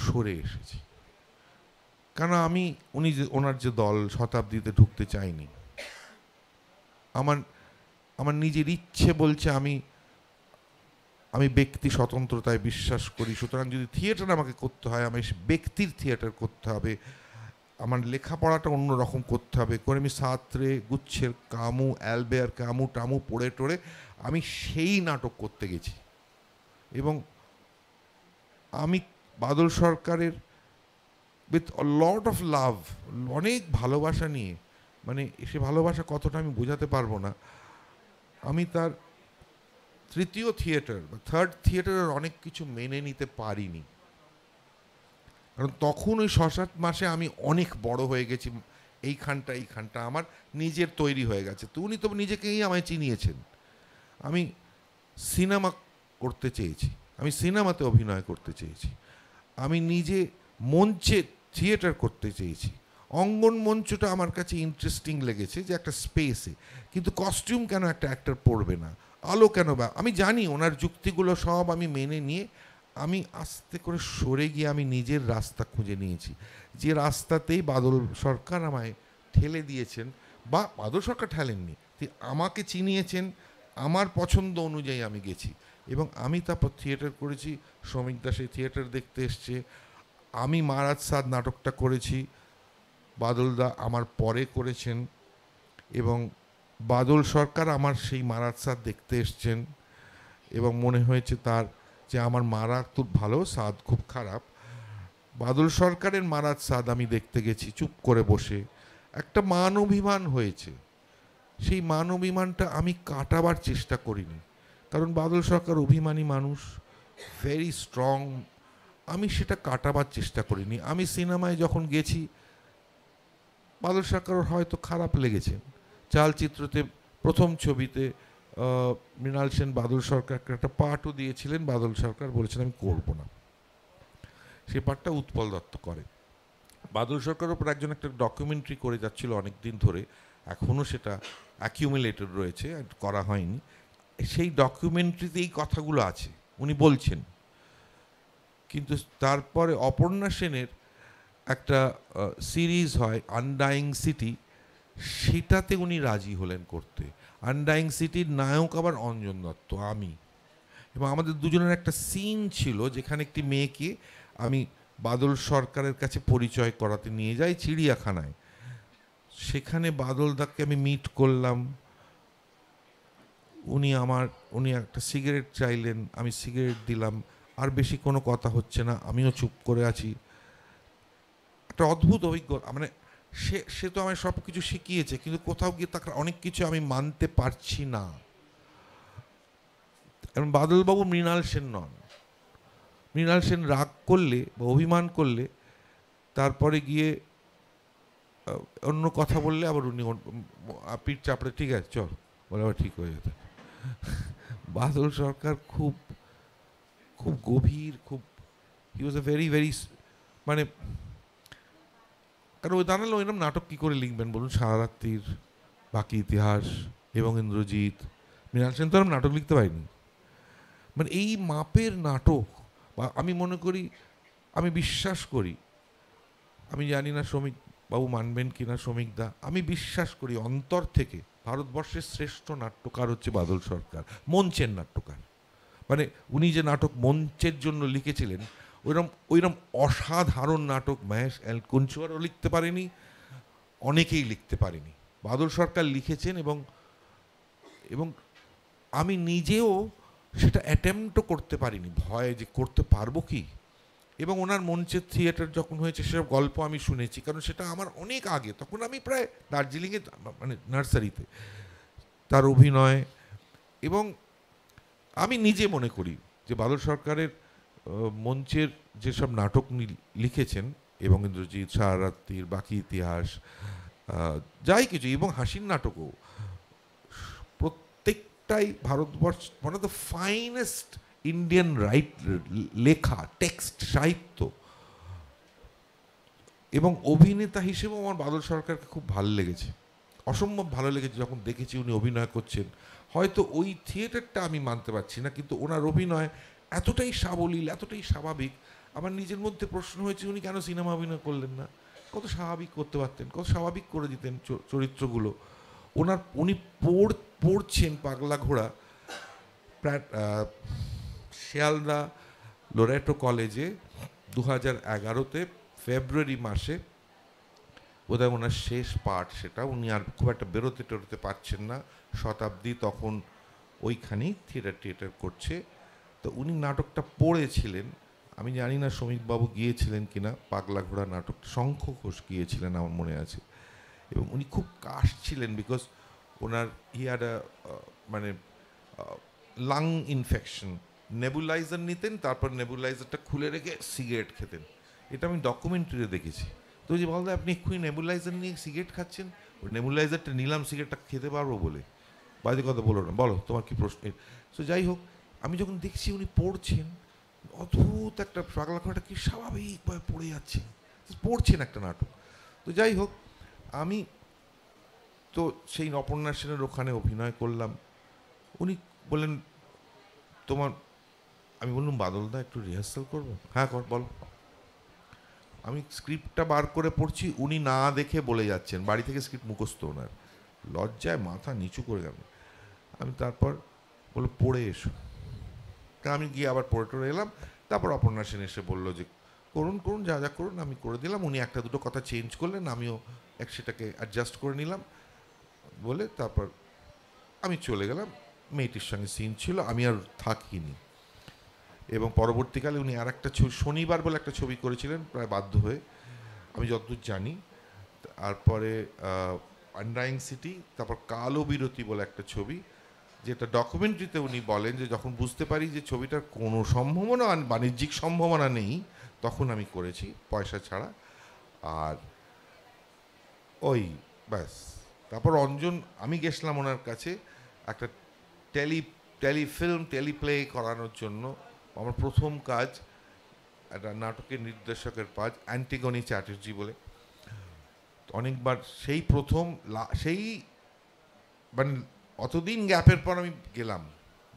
সরে এসেছি, কারণ আমি ওনার যে দল শতাব্দীতে ঢুকতে চাইনি। আমার নিজের ইচ্ছে বলছে আমি ব্যক্তি স্বতন্ত্রতায় বিশ্বাস করি। সুতরাং যদি থিয়েটার আমাকে করতে হয়, আমি ব্যক্তির থিয়েটার করতে হবে, আমার লেখাপড়াটা অন্যরকম করতে হবে করে আমি সাঁতরে গুচ্ছের কামু, অ্যালবেয়ার কামু টামু পড়ে টড়ে আমি সেই নাটক করতে গেছি। এবং আমি বাদল সরকারের with a lot of love, অনেক ভালোবাসা নিয়ে, মানে সে ভালোবাসা কতটা আমি বোঝাতে পারবো না। আমি তার তৃতীয় থিয়েটার বা থার্ড থিয়েটারের অনেক কিছু মেনে নিতে পারিনি, কারণ তখন ওই 6-7 মাসে আমি অনেক বড় হয়ে গেছি। এইখানটা আমার নিজের তৈরি হয়ে গেছে। তো উনি তো নিজেকেই আমায় চিনিয়েছেন। আমি সিনেমা করতে চেয়েছি, আমি সিনেমাতে অভিনয় করতে চেয়েছি, আমি নিজে মঞ্চে থিয়েটার করতে চেয়েছি। অঙ্গন মঞ্চটা আমার কাছে ইন্টারেস্টিং লেগেছে যে একটা স্পেসে, কিন্তু কস্টিউম কেন একটা অ্যাক্টর পরবে না, আলো কেন বা, আমি জানি ওনার যুক্তিগুলো সব আমি মেনে নিয়ে আমি আস্তে করে সরে গিয়ে আমি নিজের রাস্তা খুঁজে নিয়েছি, যে রাস্তাতেই বাদল সরকার আমায় ঠেলে দিয়েছেন, বা বাদল সরকার ঠেলেননি, আমাকে চিনিয়েছেন, আমার পছন্দ অনুযায়ী আমি গেছি। এবং আমি তারপর থিয়েটার করেছি, শ্রমিক দা সেই থিয়েটার দেখতে এসছে। আমি মারাজ সাদ নাটকটা করেছি, বাদলদা আমার পরে করেছেন, এবং বাদল সরকার আমার সেই মারাজ সাদ দেখতে এসছেন, এবং মনে হয়েছে তার যে আমার মারা খুব ভালো, সাদ খুব খারাপ। বাদল সরকারের মারাজ সাদ আমি দেখতে গেছি চুপ করে বসে, একটা মান অভিমান হয়েছে। সেই মান অভিমানটা আমি কাটাবার চেষ্টা করিনি, কারণ বাদল সরকার অভিমানী মানুষ, ভেরি স্ট্রং। আমি সেটা কাটাবার চেষ্টা করিনি। আমি সিনেমায় যখন গেছি, বাদল সরকার হয়তো খারাপ লেগেছে। চালচিত্রতে প্রথম ছবিতে মৃণাল সেন বাদল সরকারকে একটা পার্টও দিয়েছিলেন, বাদল সরকার বলেছেন আমি করব না, সেই পার্টটা উৎপল দত্ত করে। বাদল সরকারের উপর একজন একটা ডকুমেন্টারি করে যাচ্ছিল অনেক দিন ধরে, এখনও সেটা অ্যাকিউমুলেটেড রয়েছে, করা হয়নি। সেই ডকুমেন্টারিতে এই কথাগুলো আছে, উনি বলছেন। কিন্তু তারপরে অপর্ণা সেনের একটা সিরিজ হয় আনডাইং সিটি, সেটাতে উনি রাজি হলেন করতে। আনডাইং সিটির নায়ক আবার অঞ্জন দত্ত, আমি, এবং আমাদের দুজনের একটা সিন ছিল যেখানে একটি মেয়েকে আমি বাদল সরকারের কাছে পরিচয় করাতে নিয়ে যাই চিড়িয়াখানায়। সেখানে বাদলদাকে আমি মিট করলাম, উনি একটা সিগারেট চাইলেন, আমি সিগারেট দিলাম, আর বেশি কোনো কথা হচ্ছে না, আমিও চুপ করে আছি। একটা অদ্ভুত অভিজ্ঞতা, মানে সে তো আমায় সব কিছু শিখিয়েছে, কিন্তু কোথাও গিয়ে তার অনেক কিছু আমি মানতে পারছি না। এবং বাদলবাবু মৃণাল সেন নন। মৃণাল সেন রাগ করলে বা অভিমান করলে তারপরে গিয়ে অন্য কথা বললে আবার উনি পিঠ চাপড়ে ঠিক আছে চল বলে আবার ঠিক হয়ে যেত। বাদল সরকার খুব খুব গভীর, খুব হি ওয়াজ এ ভেরি ভেরি, মানে কারণ ওই দাঁড়ালে ওইরকম নাটক কী করে লিখবেন বলুন, সারারাত্রির, বাকি ইতিহাস এবং ইন্দ্রজিৎ। মৃণাল সেন তো এরকম নাটক লিখতে পারিনি, মানে এই মাপের নাটক। বা আমি মনে করি, আমি বিশ্বাস করি, আমি জানি না শ্রমিক বাবু মানবেন কি না, শ্রমিক দা, আমি বিশ্বাস করি অন্তর থেকে ভারতবর্ষের শ্রেষ্ঠ নাট্যকার হচ্ছে বাদল সরকার, মঞ্চের নাট্যকার। মানে উনি যে নাটক মঞ্চের জন্য লিখেছিলেন, ওইরকম অসাধারণ নাটক মহেশ এল কুঞ্চুয়ারও লিখতে পারেনি, অনেকেই লিখতে পারেনি, বাদল সরকার লিখেছেন। এবং আমি নিজেও সেটা অ্যাটেম্পটও করতে পারিনি, ভয় যে করতে পারবো কি। এবং ওনার মঞ্চের থিয়েটার যখন হয়েছে সেসব গল্প আমি শুনেছি, কারণ সেটা আমার অনেক আগে, তখন আমি প্রায় দার্জিলিংয়ে মানে নার্সারিতে তার অভিনয়। এবং আমি নিজে মনে করি যে বাদল সরকারের মঞ্চের যেসব নাটক লিখেছেন, এবং ইন্দ্রজিৎ, সারারাত্রির, বাকি ইতিহাস, যাই কিছু, এবং হাসির নাটকও, প্রত্যেকটাই Bharatvarsha one of the finest Indian লেখা টেক্সট সাহিত্য। এবং অভিনেতা হিসেবেও আমার বাদল সরকারকে খুব ভালো লেগেছে, অসম্ভব ভালো লেগেছে যখন দেখেছি উনি অভিনয় করছেন। হয়তো ওই থিয়েটারটা আমি মানতে পারছি না, কিন্তু ওনার অভিনয় এতটাই সাবলীল, এতটাই স্বাভাবিক। আমার নিজের মধ্যে প্রশ্ন হয়েছে উনি কেন সিনেমা অভিনয় করলেন না, কত স্বাভাবিক করতে পারতেন, কত স্বাভাবিক করে দিতেন চরিত্রগুলো। উনি পড়ছেন পাগলা ঘোড়া শিয়ালদা লোরেটো কলেজে 2011-তে ফেব্রুয়ারি মাসে, বোধহয় ওনার শেষ পাঠ সেটা। উনি আর খুব একটা বেরোতে পারছেন না। শতাব্দী তখন ওইখানেই থিয়েটার করছে, তো উনি নাটকটা পড়েছিলেন। আমি জানি না শ্রমিকবাবু গিয়েছিলেন কিনা, পাগলা ঘোড়া নাটক, শঙ্খ ঘোষ গিয়েছিলেন আমার মনে আছে। এবং উনি খুব কাশছিলেন, বিকজ ওনার মানে লাং ইনফেকশন। নেবুলাইজার নিতেন, তারপর নেবুলাইজারটা খুলে রেখে সিগারেট খেতেন। এটা আমি ডকুমেন্টারিতে দেখেছি। তো যে বলতে আপনি এক্ষুনি নেবুলাইজার নিয়ে সিগারেট খাচ্ছেন, ওই নেবুলাইজারটা নিলাম সিগারেটটা খেতে পারবো বলে, বাজে কথা বলো না, বলো তোমার কি প্রশ্ন। তো যাই হোক, আমি যখন দেখছি উনি পড়ছেন, অদ্ভুত একটা পাগলা ঘোড়াটা কি স্বাভাবিকভাবে পড়ে যাচ্ছে, পড়ছেন একটা নাটক। তো যাই হোক, আমি তো সেই অপর্ণা সেনের ওখানে অভিনয় করলাম। উনি বললেন তোমার, আমি বললাম বাদলদা একটু রিহার্সাল করবো? হ্যাঁ কর, বলো। আমি স্ক্রিপ্টটা বার করে পড়ছি, উনি না দেখে বলে যাচ্ছেন, বাড়ি থেকে স্ক্রিপ্ট মুখস্থ ওনার। লজ্জায় মাথা নিচু করে গেল। আমি তারপর বললো পড়ে এসো। তা আমি গিয়ে আবার পড়ে টড়ে এলাম। তারপর অপর্ণা সেন এসে বললো যে করুন যা করুন, আমি করে দিলাম। উনি একটা দুটো কথা চেঞ্জ করলেন, আমিও সেটাকে অ্যাডজাস্ট করে নিলাম বলে তারপর আমি চলে গেলাম। মেয়েটির সঙ্গে সিন ছিল, আমি আর থাকিনি। এবং পরবর্তীকালে উনি আর একটা ছবি, শনিবার বলে একটা ছবি করেছিলেন, প্রায় বাধ্য হয়ে, আমি যতদূর জানি। তারপরে আন্ডারিং সিটি, তারপর কালো বিরতি বলে একটা ছবি, যেটা ডকুমেন্টারিতে উনি বলেন যে যখন বুঝতে পারি যে ছবিটার কোনো সম্ভাবনা, বাণিজ্যিক সম্ভাবনা নেই, তখন আমি করেছি পয়সা ছাড়া। আর ওই ব্যাস। তারপর অঞ্জন, আমি গেছিলাম ওনার কাছে একটা টেলিফিল্ম টেলিপ্লে করানোর জন্য। আমার প্রথম কাজ একটা নাটকের নির্দেশকের কাজ, অ্যান্টিগনি চ্যাটার্জি বলে। অনেকবার সেই প্রথম, সেই মানে অতদিন গ্যাপের পর আমি গেলাম,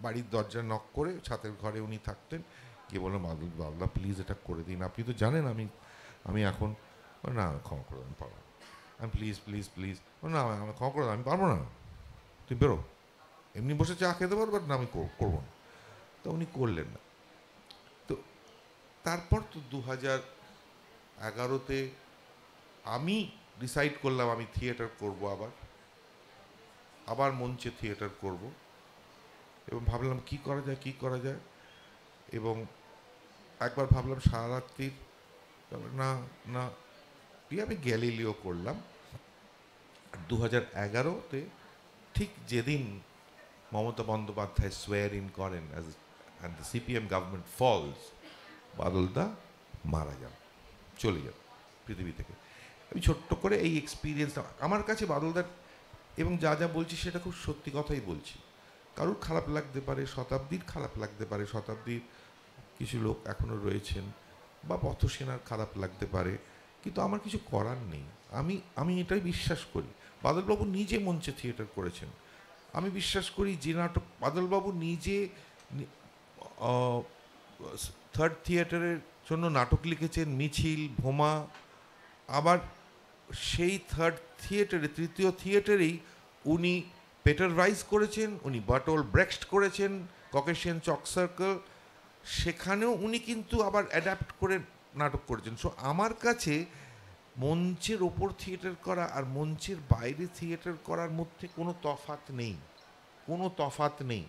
বাড়ির দরজা নক করে, ছাতের ঘরে উনি থাকতেন, গিয়ে বললাম বাদলদা প্লিজ এটা করে দিন, আপনি তো জানেন আমি এখন, না ক্ষমা করে আমি পারবো না, আমি প্লিজ না আমি ক্ষমা করে আমি পারবো না, তুই বেরো, এমনি বসে চা খেতে পারবো, বাট না আমি করবো না। তো উনি করলেন না। তো তারপর তো 2011-তে আমি ডিসাইড করলাম আমি থিয়েটার করব, আবার মঞ্চে থিয়েটার করব। এবং ভাবলাম কি করা যায়। এবং একবার ভাবলাম সারারাত্রির, না দিয়ে আমি গ্যালিলিও করলাম। 2011-তে ঠিক যেদিন মমতা বন্দ্যোপাধ্যায় সোয়ার ইন করেন and the CPM government falls, বাদলদা মারা যান, চলে যান পৃথিবী থেকে। আমি ছোট্ট করে এই এক্সপিরিয়েন্সটা আমার কাছে বাদলদার, এবং যা বলছি সেটা খুব সত্যি কথাই বলছি। কারোর খারাপ লাগতে পারে, শতাব্দীর খারাপ লাগতে পারে, শতাব্দীর কিছু লোক এখনও রয়েছেন, বা পথসেনার খারাপ লাগতে পারে, কিন্তু আমার কিছু করার নেই। আমি এটাই বিশ্বাস করি, বাদলবাবু নিজে মঞ্চে থিয়েটার করেছেন। আমি বিশ্বাস করি যে নাটক বাদলবাবু নিজে থার্ড থিয়েটারের জন্য নাটক লিখেছেন, মিছিল, ভোমা, আবার সেই থার্ড থিয়েটারে, তৃতীয় থিয়েটারেই উনি পেটার ভাইস করেছেন, উনি বার্টোল্ট ব্রেক্সট করেছেন, ককেশিয়ান চক সার্কেল, সেখানেও উনি কিন্তু আবার অ্যাডাপ্ট করে নাটক করেছেন। সো আমার কাছে মঞ্চের ওপর থিয়েটার করা আর মঞ্চের বাইরে থিয়েটার করার মধ্যে কোনো তফাৎ নেই,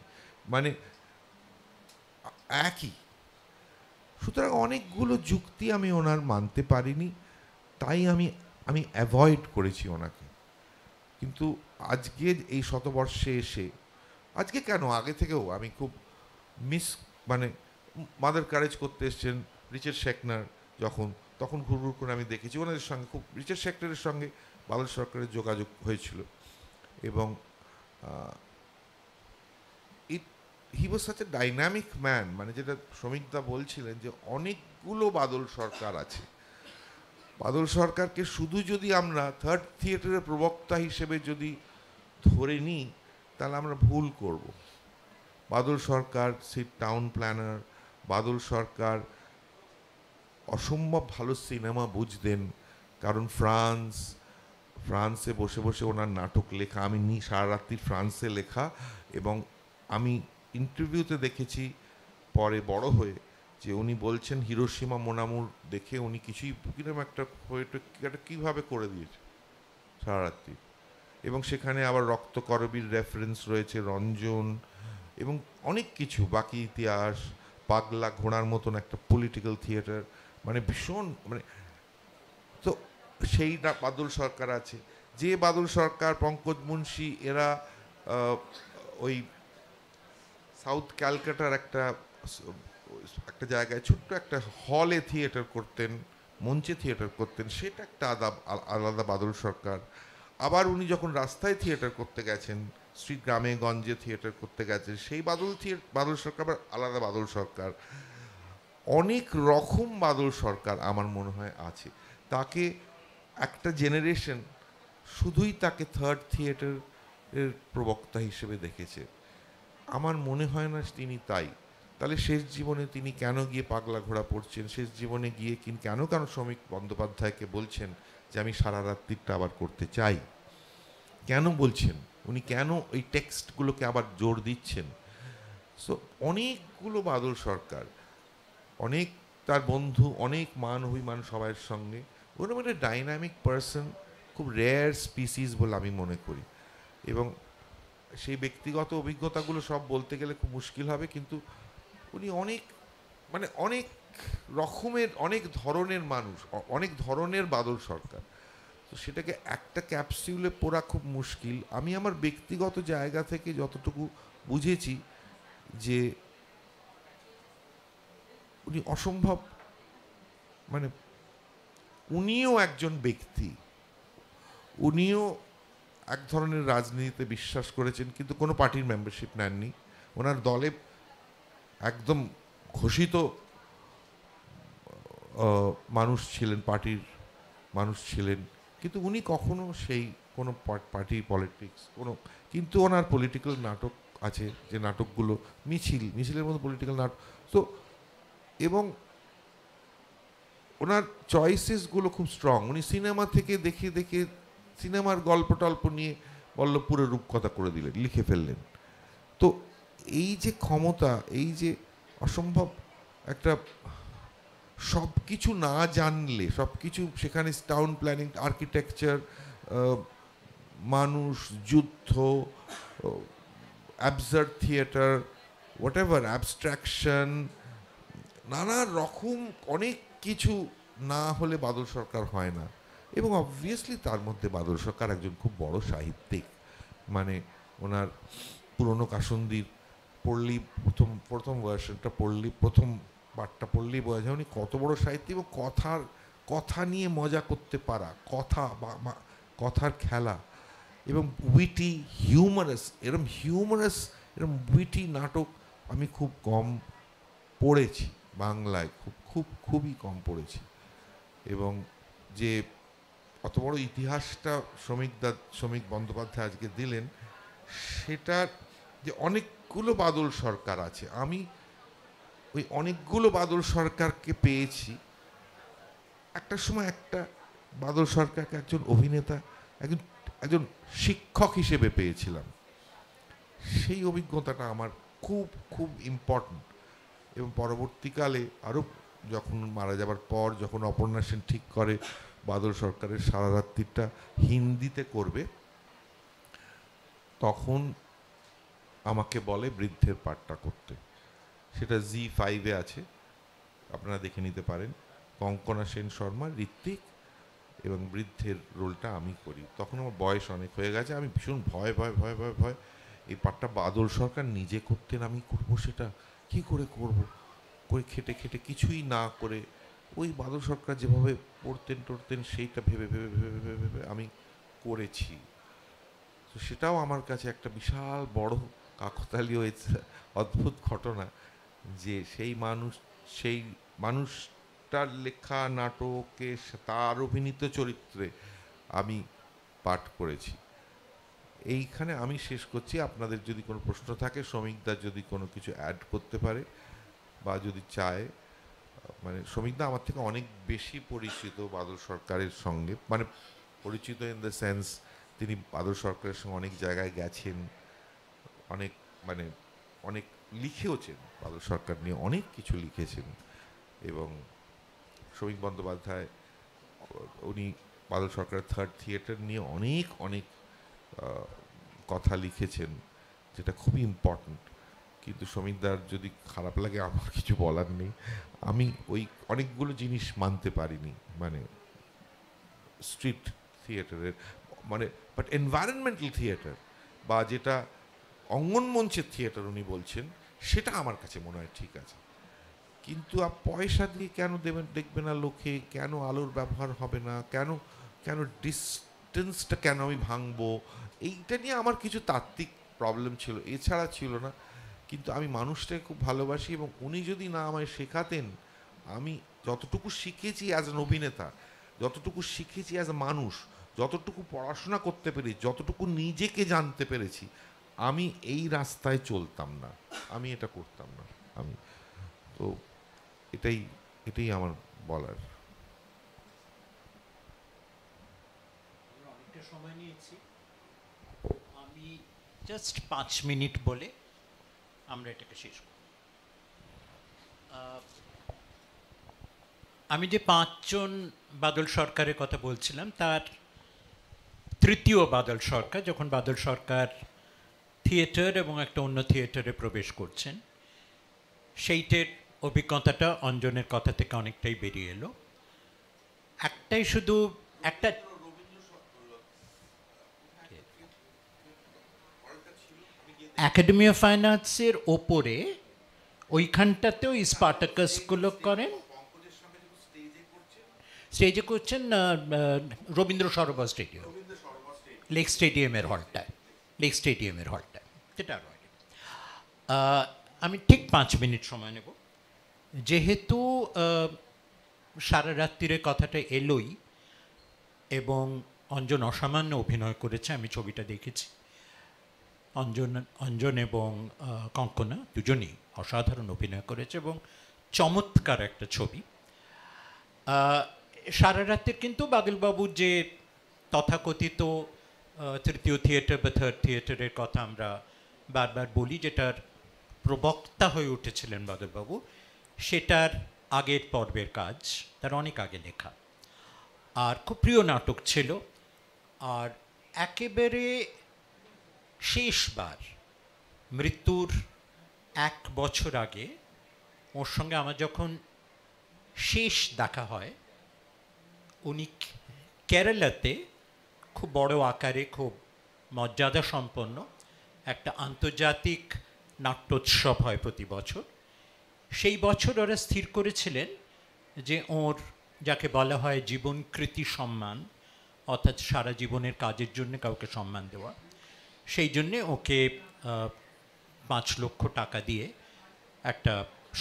মানে একই। সুতরাং অনেকগুলো যুক্তি আমি ওনার মানতে পারিনি, তাই আমি অ্যাভয়েড করেছি ওনাকে। কিন্তু আজকে এই শতবর্ষে এসে, আজকে কেন, আগে থেকেও আমি খুব মানে মাদার কারেজ করতে এসছেন রিচার্ড শেকনার তখন ঘুরঘুর করে আমি দেখেছি ওনাদের সঙ্গে খুব রিচার্ড শেকনারের সঙ্গে বাদল সরকারের যোগাযোগ হয়েছিল এবং he was such a dynamic man, মানে যেটা শ্রমিকদা বলছিলেন যে অনেকগুলো বাদল সরকার আছে। বাদল সরকারকে শুধু যদি আমরা থার্ড থিয়েটারের প্রবক্তা হিসেবে যদি ধরে নিই তাহলে আমরা ভুল করব। বাদল সরকার টাউন প্ল্যানার, বাদল সরকার অসম্ভব ভালো সিনেমা বুঝতেন, কারণ ফ্রান্সে বসে বসে ওনার নাটক লেখা, আমি সারা রাত্রি ফ্রান্সে লেখা, এবং আমি ইন্টারভিউতে দেখেছি পরে বড় হয়ে যে উনি বলছেন হিরোশিমা মোনামুর দেখে উনি কিছুই কিরকম একটা কীভাবে করে দিয়েছে সারা রাত্রি, এবং সেখানে আবার রক্তকরবীর রেফারেন্স রয়েছে, রঞ্জন এবং অনেক কিছু, বাকি ইতিহাস, পাগলা ঘোড়ার মতন একটা পলিটিক্যাল থিয়েটার, মানে ভীষণ, মানে তো সেই বাদল সরকার আছে। যে বাদল সরকার, পঙ্কজ মুন্সি এরা ওই সাউথ ক্যালকাটার একটা জায়গায় ছোট্ট একটা হলে থিয়েটার করতেন, মঞ্চে থিয়েটার করতেন, সেটা একটা আলাদা বাদল সরকার। আবার উনি যখন রাস্তায় থিয়েটার করতে গেছেন, স্ট্রিট গ্রামে গঞ্জে থিয়েটার করতে গেছেন, সেই বাদল সরকার আবার আলাদা বাদল সরকার। অনেক রকম বাদল সরকার আমার মনে হয় আছে। তাকে একটা জেনারেশন শুধুই তাকে থার্ড থিয়েটারের প্রবক্তা হিসেবে দেখেছে। আমার মনে হয় না তিনি তাই। তাহলে শেষ জীবনে তিনি কেন গিয়ে পাগলা ঘোড়া পড়ছেন, শেষ জীবনে গিয়ে কেন শ্রমিক বন্দ্যোপাধ্যায়কে বলছেন যে আমি সারা রাত্রিটা আবার করতে চাই, কেন বলছেন উনি, কেন ওই টেক্সটগুলোকে আবার জোর দিচ্ছেন? সো অনেকগুলো বাদল সরকার, অনেক তার বন্ধু, অনেক মান অভিমান সবার সঙ্গে, ওরকম একটা ডাইনামিক পার্সন, খুব রেয়ার স্পিসিস বলে আমি মনে করি। এবং সেই ব্যক্তিগত অভিজ্ঞতাগুলো সব বলতে গেলে খুব মুশকিল হবে, কিন্তু উনি অনেক রকমের, অনেক ধরনের মানুষ, অনেক ধরনের বাদল সরকার। তো সেটাকে একটা ক্যাপসিউলে পড়া খুব মুশকিল। আমি আমার ব্যক্তিগত জায়গা থেকে যতটুকু বুঝেছি যে উনি অসম্ভব, মানে উনিও একজন ব্যক্তি, উনিও এক ধরনের রাজনীতিতে বিশ্বাস করেছেন, কিন্তু কোনো পার্টির মেম্বারশিপ নেননি। ওনার দলে একদম ঘোষিত মানুষ ছিলেন, পার্টির মানুষ ছিলেন, কিন্তু উনি কখনো সেই কোনো পার্টি পলিটিক্স কিন্তু ওনার পলিটিক্যাল নাটক আছে, যে নাটকগুলো মিছিলের মতো পলিটিক্যাল নাটক। তো এবং ওনার চয়েসেসগুলো খুব স্ট্রং। উনি সিনেমা থেকে দেখে সিনেমার গল্প টল্প নিয়ে বল্লভপুরের রূপকথা করে দিলেন, লিখে ফেললেন। তো এই যে ক্ষমতা, এই যে অসম্ভব একটা, সব কিছু না জানলে, সব কিছু সেখানে টাউন প্ল্যানিং, আর্কিটেকচার, মানুষ, যুদ্ধ, absurd theatre, what ever, abstraction, নানা রকম অনেক কিছু না হলে বাদল সরকার হয় না। এবং অবভিয়াসলি তার মধ্যে বাদল সরকার একজন খুব বড় সাহিত্যিক। মানে ওনার পুরনো কাসন্দির পড়লি, প্রথম ভার্সনটা পড়লি, প্রথম পাঠটা পড়লেই বোঝা যায় উনি কত বড় সাহিত্যিক, এবং কথা নিয়ে মজা করতে পারা, কথার খেলা, এবং উইটি, হিউমারাস, এরম উইটি নাটক আমি খুব কম পড়েছি বাংলায়, খুবই কম পড়েছি। এবং যে অত বড় ইতিহাসটা শ্রমিক বন্দ্যোপাধ্যায় আজকে দিলেন, সেটার যে অনেকগুলো বাদল সরকার আছে, আমি ওই অনেকগুলো বাদল সরকারকে পেয়েছি। একটা সময় একটা বাদল সরকারকে একজন অভিনেতা, একজন শিক্ষক হিসেবে পেয়েছিলাম। সেই অভিজ্ঞতাটা আমার খুব ইম্পর্ট্যান্ট। এবং পরবর্তীকালে আরও যখন মারা যাবার পর, যখন অপর্ণা সেন ঠিক করে বাদল সরকারের সারা রাত্রিটা হিন্দিতে করবে, তখন আমাকে বলে বৃদ্ধের পাঠটা করতে। সেটা জি5-এ আছে, আপনারা দেখে নিতে পারেন। কঙ্কনা সেন শর্মা, ঋত্বিক, এবং বৃদ্ধের রোলটা আমি করি। তখন আমার বয়স অনেক হয়ে গেছে, আমি ভীষণ ভয় এই পাঠটা বাদল সরকার নিজে করতেন, আমি করবো সেটা, কি করে করব, করে খেটে খেটে কিছুই না করে ওই বাদল সরকার যেভাবে পড়তেন টড়তেন সেইটা ভেবে ভেবে ভেবে ভেবে ভেবে আমি করেছি। তো সেটাও আমার কাছে একটা বিশাল বড় কাকতালীয় অদ্ভুত ঘটনা যে সেই মানুষটার লেখা নাটকে তার অভিনীত চরিত্রে আমি পাঠ করেছি। এইখানে আমি শেষ করছি। আপনাদের যদি কোনো প্রশ্ন থাকে, শ্রমিকদা যদি কোনো কিছু অ্যাড করতে পারে বা যদি চায়, মানে শ্রমিকদা আমার থেকে অনেক বেশি পরিচিত বাদল সরকারের সঙ্গে, মানে পরিচিত ইন দ্য সেন্স তিনি বাদল সরকারের সঙ্গে অনেক জায়গায় গেছেন, অনেক মানে অনেক লিখেওছেন, বাদল সরকার নিয়ে অনেক কিছু লিখেছেন। এবং শ্রমিক বন্দ্যোপাধ্যায় উনি বাদল সরকারের থার্ড থিয়েটার নিয়ে অনেক অনেক কথা লিখেছেন, যেটা খুবই ইম্পর্ট্যান্ট। কিন্তু শ্রমিকদার যদি খারাপ লাগে আমার কিছু বলার নেই। আমি ওই অনেকগুলো জিনিস মানতে পারিনি, মানে স্ট্রিট থিয়েটারের মানে, বাট এনভায়রনমেন্টাল থিয়েটার বা যেটা অঙ্গন মঞ্চের থিয়েটার উনি বলছেন, সেটা আমার কাছে মনে হয় ঠিক আছে। কিন্তু পয়সা দিয়ে কেন দেখবে না লোকে, কেন আলোর ব্যবহার হবে না, কেন কেন ডিস্টেন্সটা কেন আমি ভাঙবো, এইটা নিয়ে আমার কিছু তাত্ত্বিক প্রবলেম ছিল, এছাড়া ছিল না। কিন্তু আমি মানুষটাকে খুব ভালোবাসি এবং উনি যদি না আমায় শেখাতেন, আমি যতটুকু শিখেছি অ্যাজ অ্যান অভিনেতা, যতটুকু শিখেছি অ্যাজ এ মানুষ, যতটুকু পড়াশোনা করতে পেরেছি, যতটুকু নিজেকে জানতে পেরেছি, আমি এই রাস্তায় চলতাম না, আমি এটা করতাম না। আমি তো এটাই আমার বলার। অনেকটা সময় নিয়েছি, আমি জাস্ট 5 মিনিট বলে আমরা এটাকে শেষ করব। আমি যে 5 জন বাদল সরকারের কথা বলছিলাম, তার তৃতীয় বাদল সরকার, যখন বাদল সরকার থিয়েটার এবং একটা অন্য থিয়েটারে প্রবেশ করছেন, সেইটের অভিজ্ঞতাটা অঞ্জনের কথা থেকে অনেকটাই বেরিয়ে এলো। একটাই শুধু একটা একাডেমি অফ ফাইন আর্টসের ওপরে ওইখানটাতেও স্পার্টাকাসগুলো করেন, স্টেজে করছেন রবীন্দ্র সরোবর স্টেডিয়াম, লেক স্টেডিয়ামের হলটায়, যেটা আরও আগে। আমি ঠিক 5 মিনিট সময় নেব, যেহেতু সারা রাত্রির কথাটা এলোই এবং অঞ্জন অসামান্য অভিনয় করেছে, আমি ছবিটা দেখেছি। অঞ্জন এবং কঙ্কনা দুজনেই অসাধারণ অভিনয় করেছে এবং চমৎকার একটা ছবি। সারা রাতের কিন্তু বাদলবাবুর যে তথাকথিত তৃতীয় থিয়েটার বা থার্ড থিয়েটারের কথা আমরা বারবার বলি, যেটার প্রবক্তা হয়ে উঠেছিলেন বাদলবাবু, সেটার আগের পর্বের কাজ তার অনেক আগে লেখা, আর খুব প্রিয় নাটক ছিল। আর একেবারে শেষবার মৃত্যুর 1 বছর আগে ওর সঙ্গে আমার যখন শেষ দেখা হয়, উনি কেরালাতে খুব বড় আকারে, খুব মর্যাদা সম্পন্ন একটা আন্তর্জাতিক নাট্যোৎসব হয় প্রতি বছর। সেই বছর ওরা স্থির করেছিলেন যে ওর, যাকে বলা হয় জীবনকৃতি সম্মান, অর্থাৎ সারা জীবনের কাজের জন্য কাউকে সম্মান দেওয়া, সেই জন্যে ওকে 5 লক্ষ টাকা দিয়ে একটা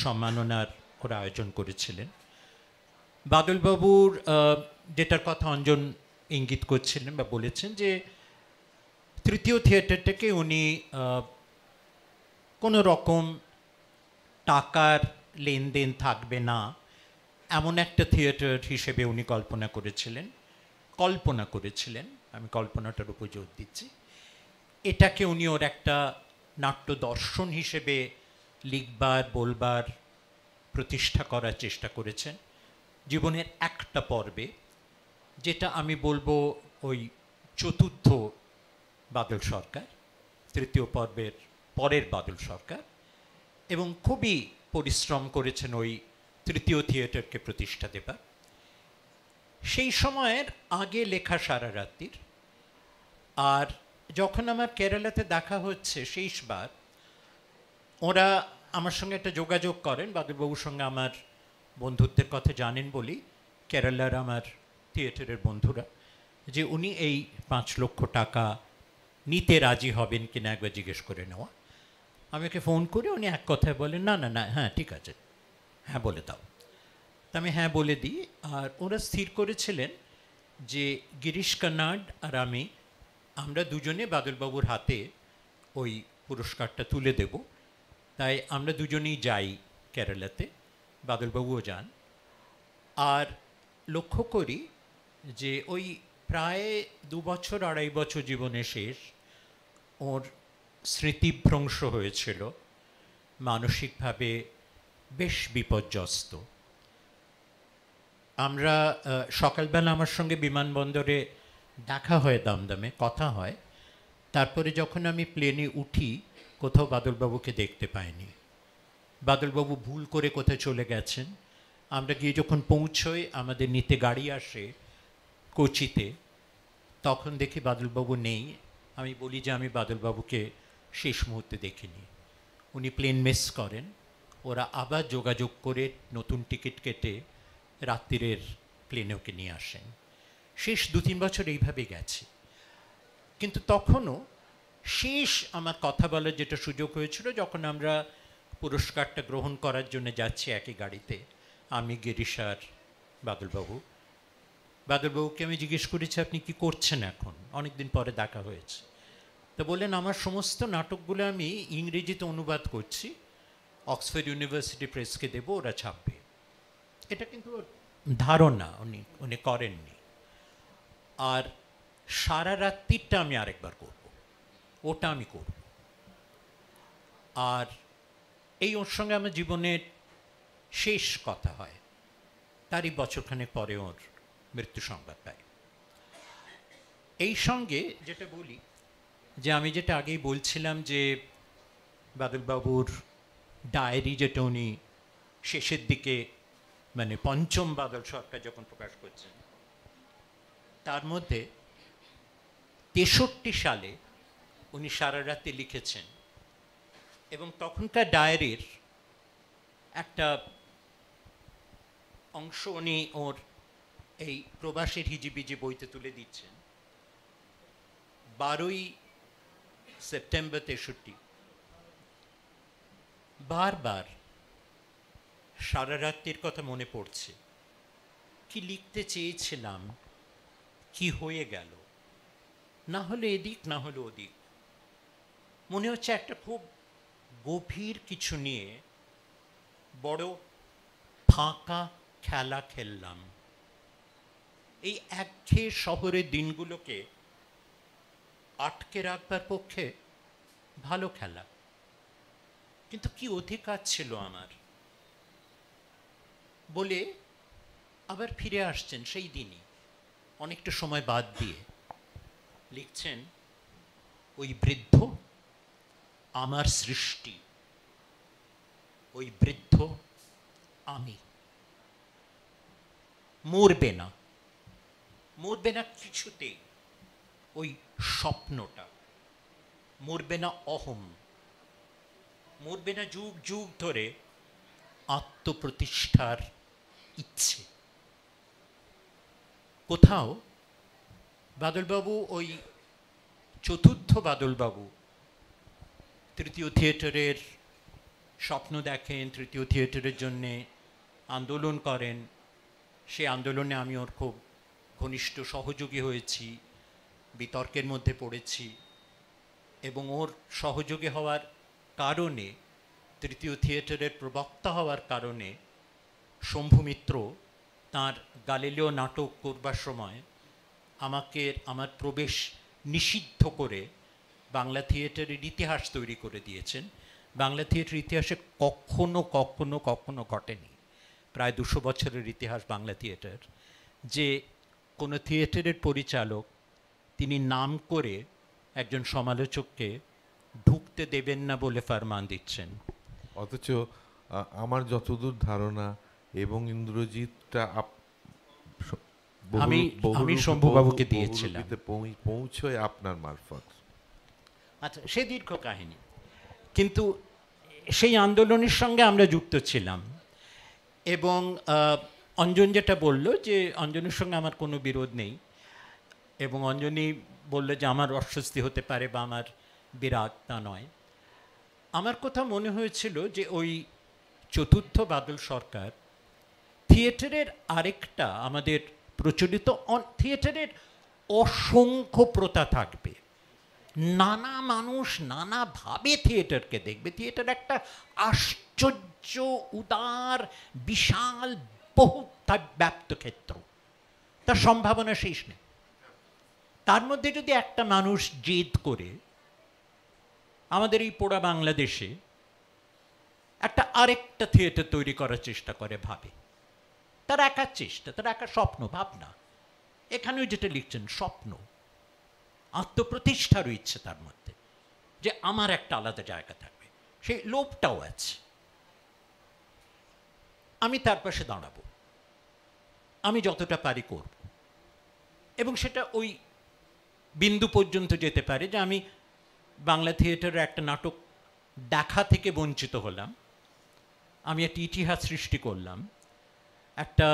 সম্মাননার ওরা আয়োজন করেছিলেন। বাদলবাবুর যেটার কথা অঞ্জন ইঙ্গিত করছিলেন বা বলেছেন, যে তৃতীয় থিয়েটারটাকে উনি কোনো রকম টাকার লেনদেন থাকবে না এমন একটা থিয়েটার হিসেবে উনি কল্পনা করেছিলেন, আমি কল্পনাটার উপর জোর দিচ্ছি। এটাকে উনি ওর একটা নাট্য দর্শন হিসেবে লিখবার, বলবার, প্রতিষ্ঠা করার চেষ্টা করেছেন জীবনের একটা পর্বে, যেটা আমি বলবো ওই চতুর্থ বাদল সরকার, তৃতীয় পর্বের পরের বাদল সরকার, এবং খুবই পরিশ্রম করেছেন ওই তৃতীয় থিয়েটারকে প্রতিষ্ঠা দেবার। সেই সময়ের আগে লেখা সারা রাত্রির। আর যখন আমার কেরালাতে দেখা হচ্ছে শেষবার, ওরা আমার সঙ্গে একটা যোগাযোগ করেন, বাদলবাবুর সঙ্গে আমার বন্ধুত্বের কথা জানেন বলি, কেরালার আমার থিয়েটারের বন্ধুরা, যে উনি এই 5 লক্ষ টাকা নিতে রাজি হবেন কিনা একবার জিজ্ঞেস করে নেওয়া। আমি ওকে ফোন করে উনি এক কথায় বলেন, না না না, হ্যাঁ ঠিক আছে, হ্যাঁ বলে দাও। তা আমি হ্যাঁ বলে দিই। আর ওরা স্থির করেছিলেন যে গিরিশ কানাড আর আমরা দুজনে বাদলবাবুর হাতে ওই পুরস্কারটা তুলে দেব। তাই আমরা দুজনেই যাই কেরালাতে, বাদলবাবুও যান। আর লক্ষ্য করি যে ওই প্রায় 2 বছর 2.5 বছর জীবনে শেষ, ওর স্মৃতিভ্রংশ হয়েছিল, মানসিকভাবে বেশ বিপর্যস্ত। আমরা সকালবেলা আমার সঙ্গে বিমানবন্দরে দেখা হয়, দমদমে কথা হয়। তারপরে যখন আমি প্লেনে উঠি, কোথাও বাদলবাবুকে দেখতে পাইনি। বাদলবাবু ভুল করে কোথায় চলে গেছেন। আমরা গিয়ে যখন পৌঁছই, আমাদের নিতে গাড়ি আসে কোচিতে, তখন দেখি বাদলবাবু নেই। আমি বলি যে আমি বাদলবাবুকে শেষ মুহূর্তে দেখিনি। উনি প্লেন মিস করেন। ওরা আবার যোগাযোগ করে নতুন টিকিট কেটে রাত্রিরের প্লেনে ওকে নিয়ে আসেন। শেষ 2-3 বছর এইভাবে গেছে। কিন্তু তখনও শেষ আমার কথা বলার যেটা সুযোগ হয়েছিল, যখন আমরা পুরস্কারটা গ্রহণ করার জন্য যাচ্ছি একই গাড়িতে, আমি, গিরিশ আর বাদলবাবুকে আমি জিজ্ঞেস করেছি, আপনি কি করছেন এখন? অনেক দিন পরে দেখা হয়েছে। তো বললেন, আমার সমস্ত নাটকগুলো আমি ইংরেজিতে অনুবাদ করছি, অক্সফোর্ড ইউনিভার্সিটি প্রেসকে দেব, ওরা ছাপবে। এটা কিন্তু ওর ধারণা, উনি করেননি। আর সারা রাত্রিটা আমি আরেকবার করব, ওটা আমি করব। আর এই ওর সঙ্গে আমার জীবনের শেষ কথা হয়। তারই বছরখানেক পরে ওর মৃত্যু সংবাদ পাই। এই সঙ্গে যেটা বলি, যে আমি যেটা আগেই বলছিলাম যে বাদলবাবুর ডায়েরি, যেটা উনি শেষের দিকে, মানে পঞ্চম বাদল সরকার যখন প্রকাশ করছেন, তার মধ্যে 63 সালে উনি সারা রাতে লিখেছেন। এবং তখনকার ডায়েরির একটা অংশ উনি ওর এই প্রবাসের হিজিবিজি বইতে তুলে দিচ্ছেন। 12ই সেপ্টেম্বর 63, বারবার সারা রাত্রির কথা মনে পড়ছে। কি লিখতে চেয়েছিলাম, কি হয়ে গেল, না হলে এদিক না হলে ওদিক। মনে হচ্ছে একটা খুব গভীর কিছু নিয়ে বড় ফাঁকা খেলা খেললাম। এই একঘেয়ে শহরের দিনগুলোকে আটকে রাখবার পক্ষে ভালো খেলা, কিন্তু কি অধিকার ছিল আমার, বলে আবার ফিরে আসছেন সেই দিনই, অনেকটা সময় বাদ দিয়ে লিখছেন, ওই বৃদ্ধ আমার সৃষ্টি, ওই বৃদ্ধ আমি। মরবে না, মরবে না কিছুতেই ওই স্বপ্নটা, মরবে না অহম, মরবে না যুগ যুগ ধরে আত্মপ্রতিষ্ঠার ইচ্ছে। কোথাও বাদলবাবু, ওই চতুর্থ বাদলবাবু, তৃতীয় থিয়েটারের স্বপ্ন দেখেন, তৃতীয় থিয়েটারের জন্যে আন্দোলন করেন। সে আন্দোলনে আমি ওর খুব ঘনিষ্ঠ সহযোগী হয়েছি, বিতর্কের মধ্যে পড়েছি। এবং ওর সহযোগী হওয়ার কারণে, তৃতীয় থিয়েটারের প্রবক্তা হওয়ার কারণে, শম্ভু মিত্র তাঁর গালিলেও নাটক করবার সময় আমাকে আমার প্রবেশ নিষিদ্ধ করে বাংলা থিয়েটারের ইতিহাস তৈরি করে দিয়েছেন। বাংলা থিয়েটার ইতিহাসে কখনো কখনো কখনো ঘটেনি, প্রায় 200 বছরের ইতিহাস বাংলা থিয়েটার, যে কোনো থিয়েটারের পরিচালক তিনি নাম করে একজন সমালোচককে ঢুকতে দেবেন না বলে ফরমান দিচ্ছেন। অথচ আমার যতদূর ধারণা, এবং ইন্দ্রজিৎটা আমি শম্ভুবাবুকে দিয়েছিলাম, পৌঁছয় আপনার মারফত। আচ্ছা, সে দীর্ঘ কাহিনী। কিন্তু সেই আন্দোলনের সঙ্গে আমরা যুক্ত ছিলাম। এবং অঞ্জন যেটা বলল যে অঞ্জনের সঙ্গে আমার কোনো বিরোধ নেই, এবং অঞ্জনী বললো যে আমার অস্বস্তি হতে পারে বা আমার বিরাগ, তা নয়। আমার কথা মনে হয়েছিল যে ওই চতুর্থ বাদল সরকার থিয়েটারের আরেকটা আমাদের প্রচলিত থিয়েটারের অসংখ্য প্রথা থাকবে, নানা মানুষ নানাভাবে থিয়েটারকে দেখবে। থিয়েটার একটা আশ্চর্য উদার বিশাল বহুতা ব্যাপ্ত ক্ষেত্র, তার সম্ভাবনা শেষ নেই। তার মধ্যে যদি একটা মানুষ জেদ করে আমাদের এই পোড়া বাংলাদেশে একটা আরেকটা থিয়েটার তৈরি করার চেষ্টা করে, ভাবে, তার একার চেষ্টা, তার একা স্বপ্ন ভাবনা, এখানেও যেটা লিখছেন স্বপ্ন, আত্মপ্রতিষ্ঠারও ইচ্ছে তার মধ্যে যে আমার একটা আলাদা জায়গা থাকবে, সেই লোভটাও আছে। আমি তার পাশে দাঁড়াবো, আমি যতটা পারি করব, এবং সেটা ওই বিন্দু পর্যন্ত যেতে পারে যে আমি বাংলা থিয়েটারের একটা নাটক দেখা থেকে বঞ্চিত হলাম, আমি একটা ইতিহাস সৃষ্টি করলাম। একটা,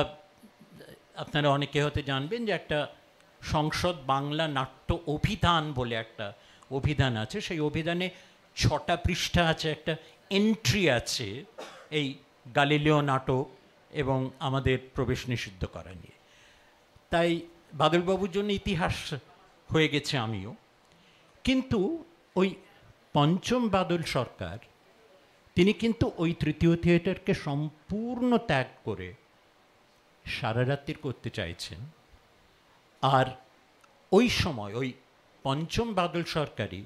আপনারা অনেকে হয়তো জানবেন যে একটা সংসদ বাংলা নাট্য অভিধান বলে একটা অভিধান আছে, সেই অভিধানে 6টা পৃষ্ঠা আছে, একটা এন্ট্রি আছে এই গালিলিও নাটক এবং আমাদের প্রবেশ নিষিদ্ধ করা নিয়ে। তাই বাদলবাবুর জন্য ইতিহাস হয়ে গেছে আমিও। কিন্তু ওই পঞ্চম বাদল সরকার, তিনি কিন্তু ওই তৃতীয় থিয়েটারকে সম্পূর্ণ ত্যাগ করে সারা রাত্রির করতে চাইছেন। আর ওই সময় ওই পঞ্চম বাদল সরকারই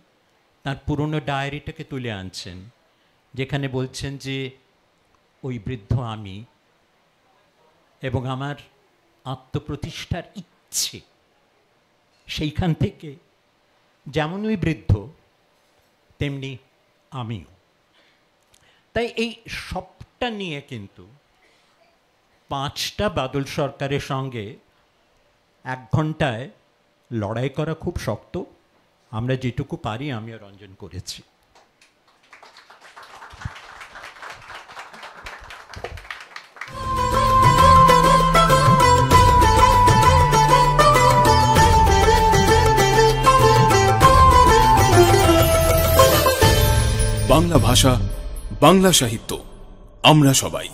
তার পুরনো ডায়েরিটাকে তুলে আনছেন, যেখানে বলছেন যে ওই বৃদ্ধ আমি এবং আমার আত্মপ্রতিষ্ঠার ইচ্ছে, সেইখান থেকে যেমন ওই বৃদ্ধ তেমনি আমিও। তাই এই সবটা নিয়ে কিন্তু 5টা বাদল সরকারের সঙ্গে 1 ঘন্টায় লড়াই করা খুব শক্ত। আমরা যেটুকু পারি আমি আর রঞ্জন করেছি। বাংলা ভাষা, বাংলা সাহিত্য, আমরা সবাই।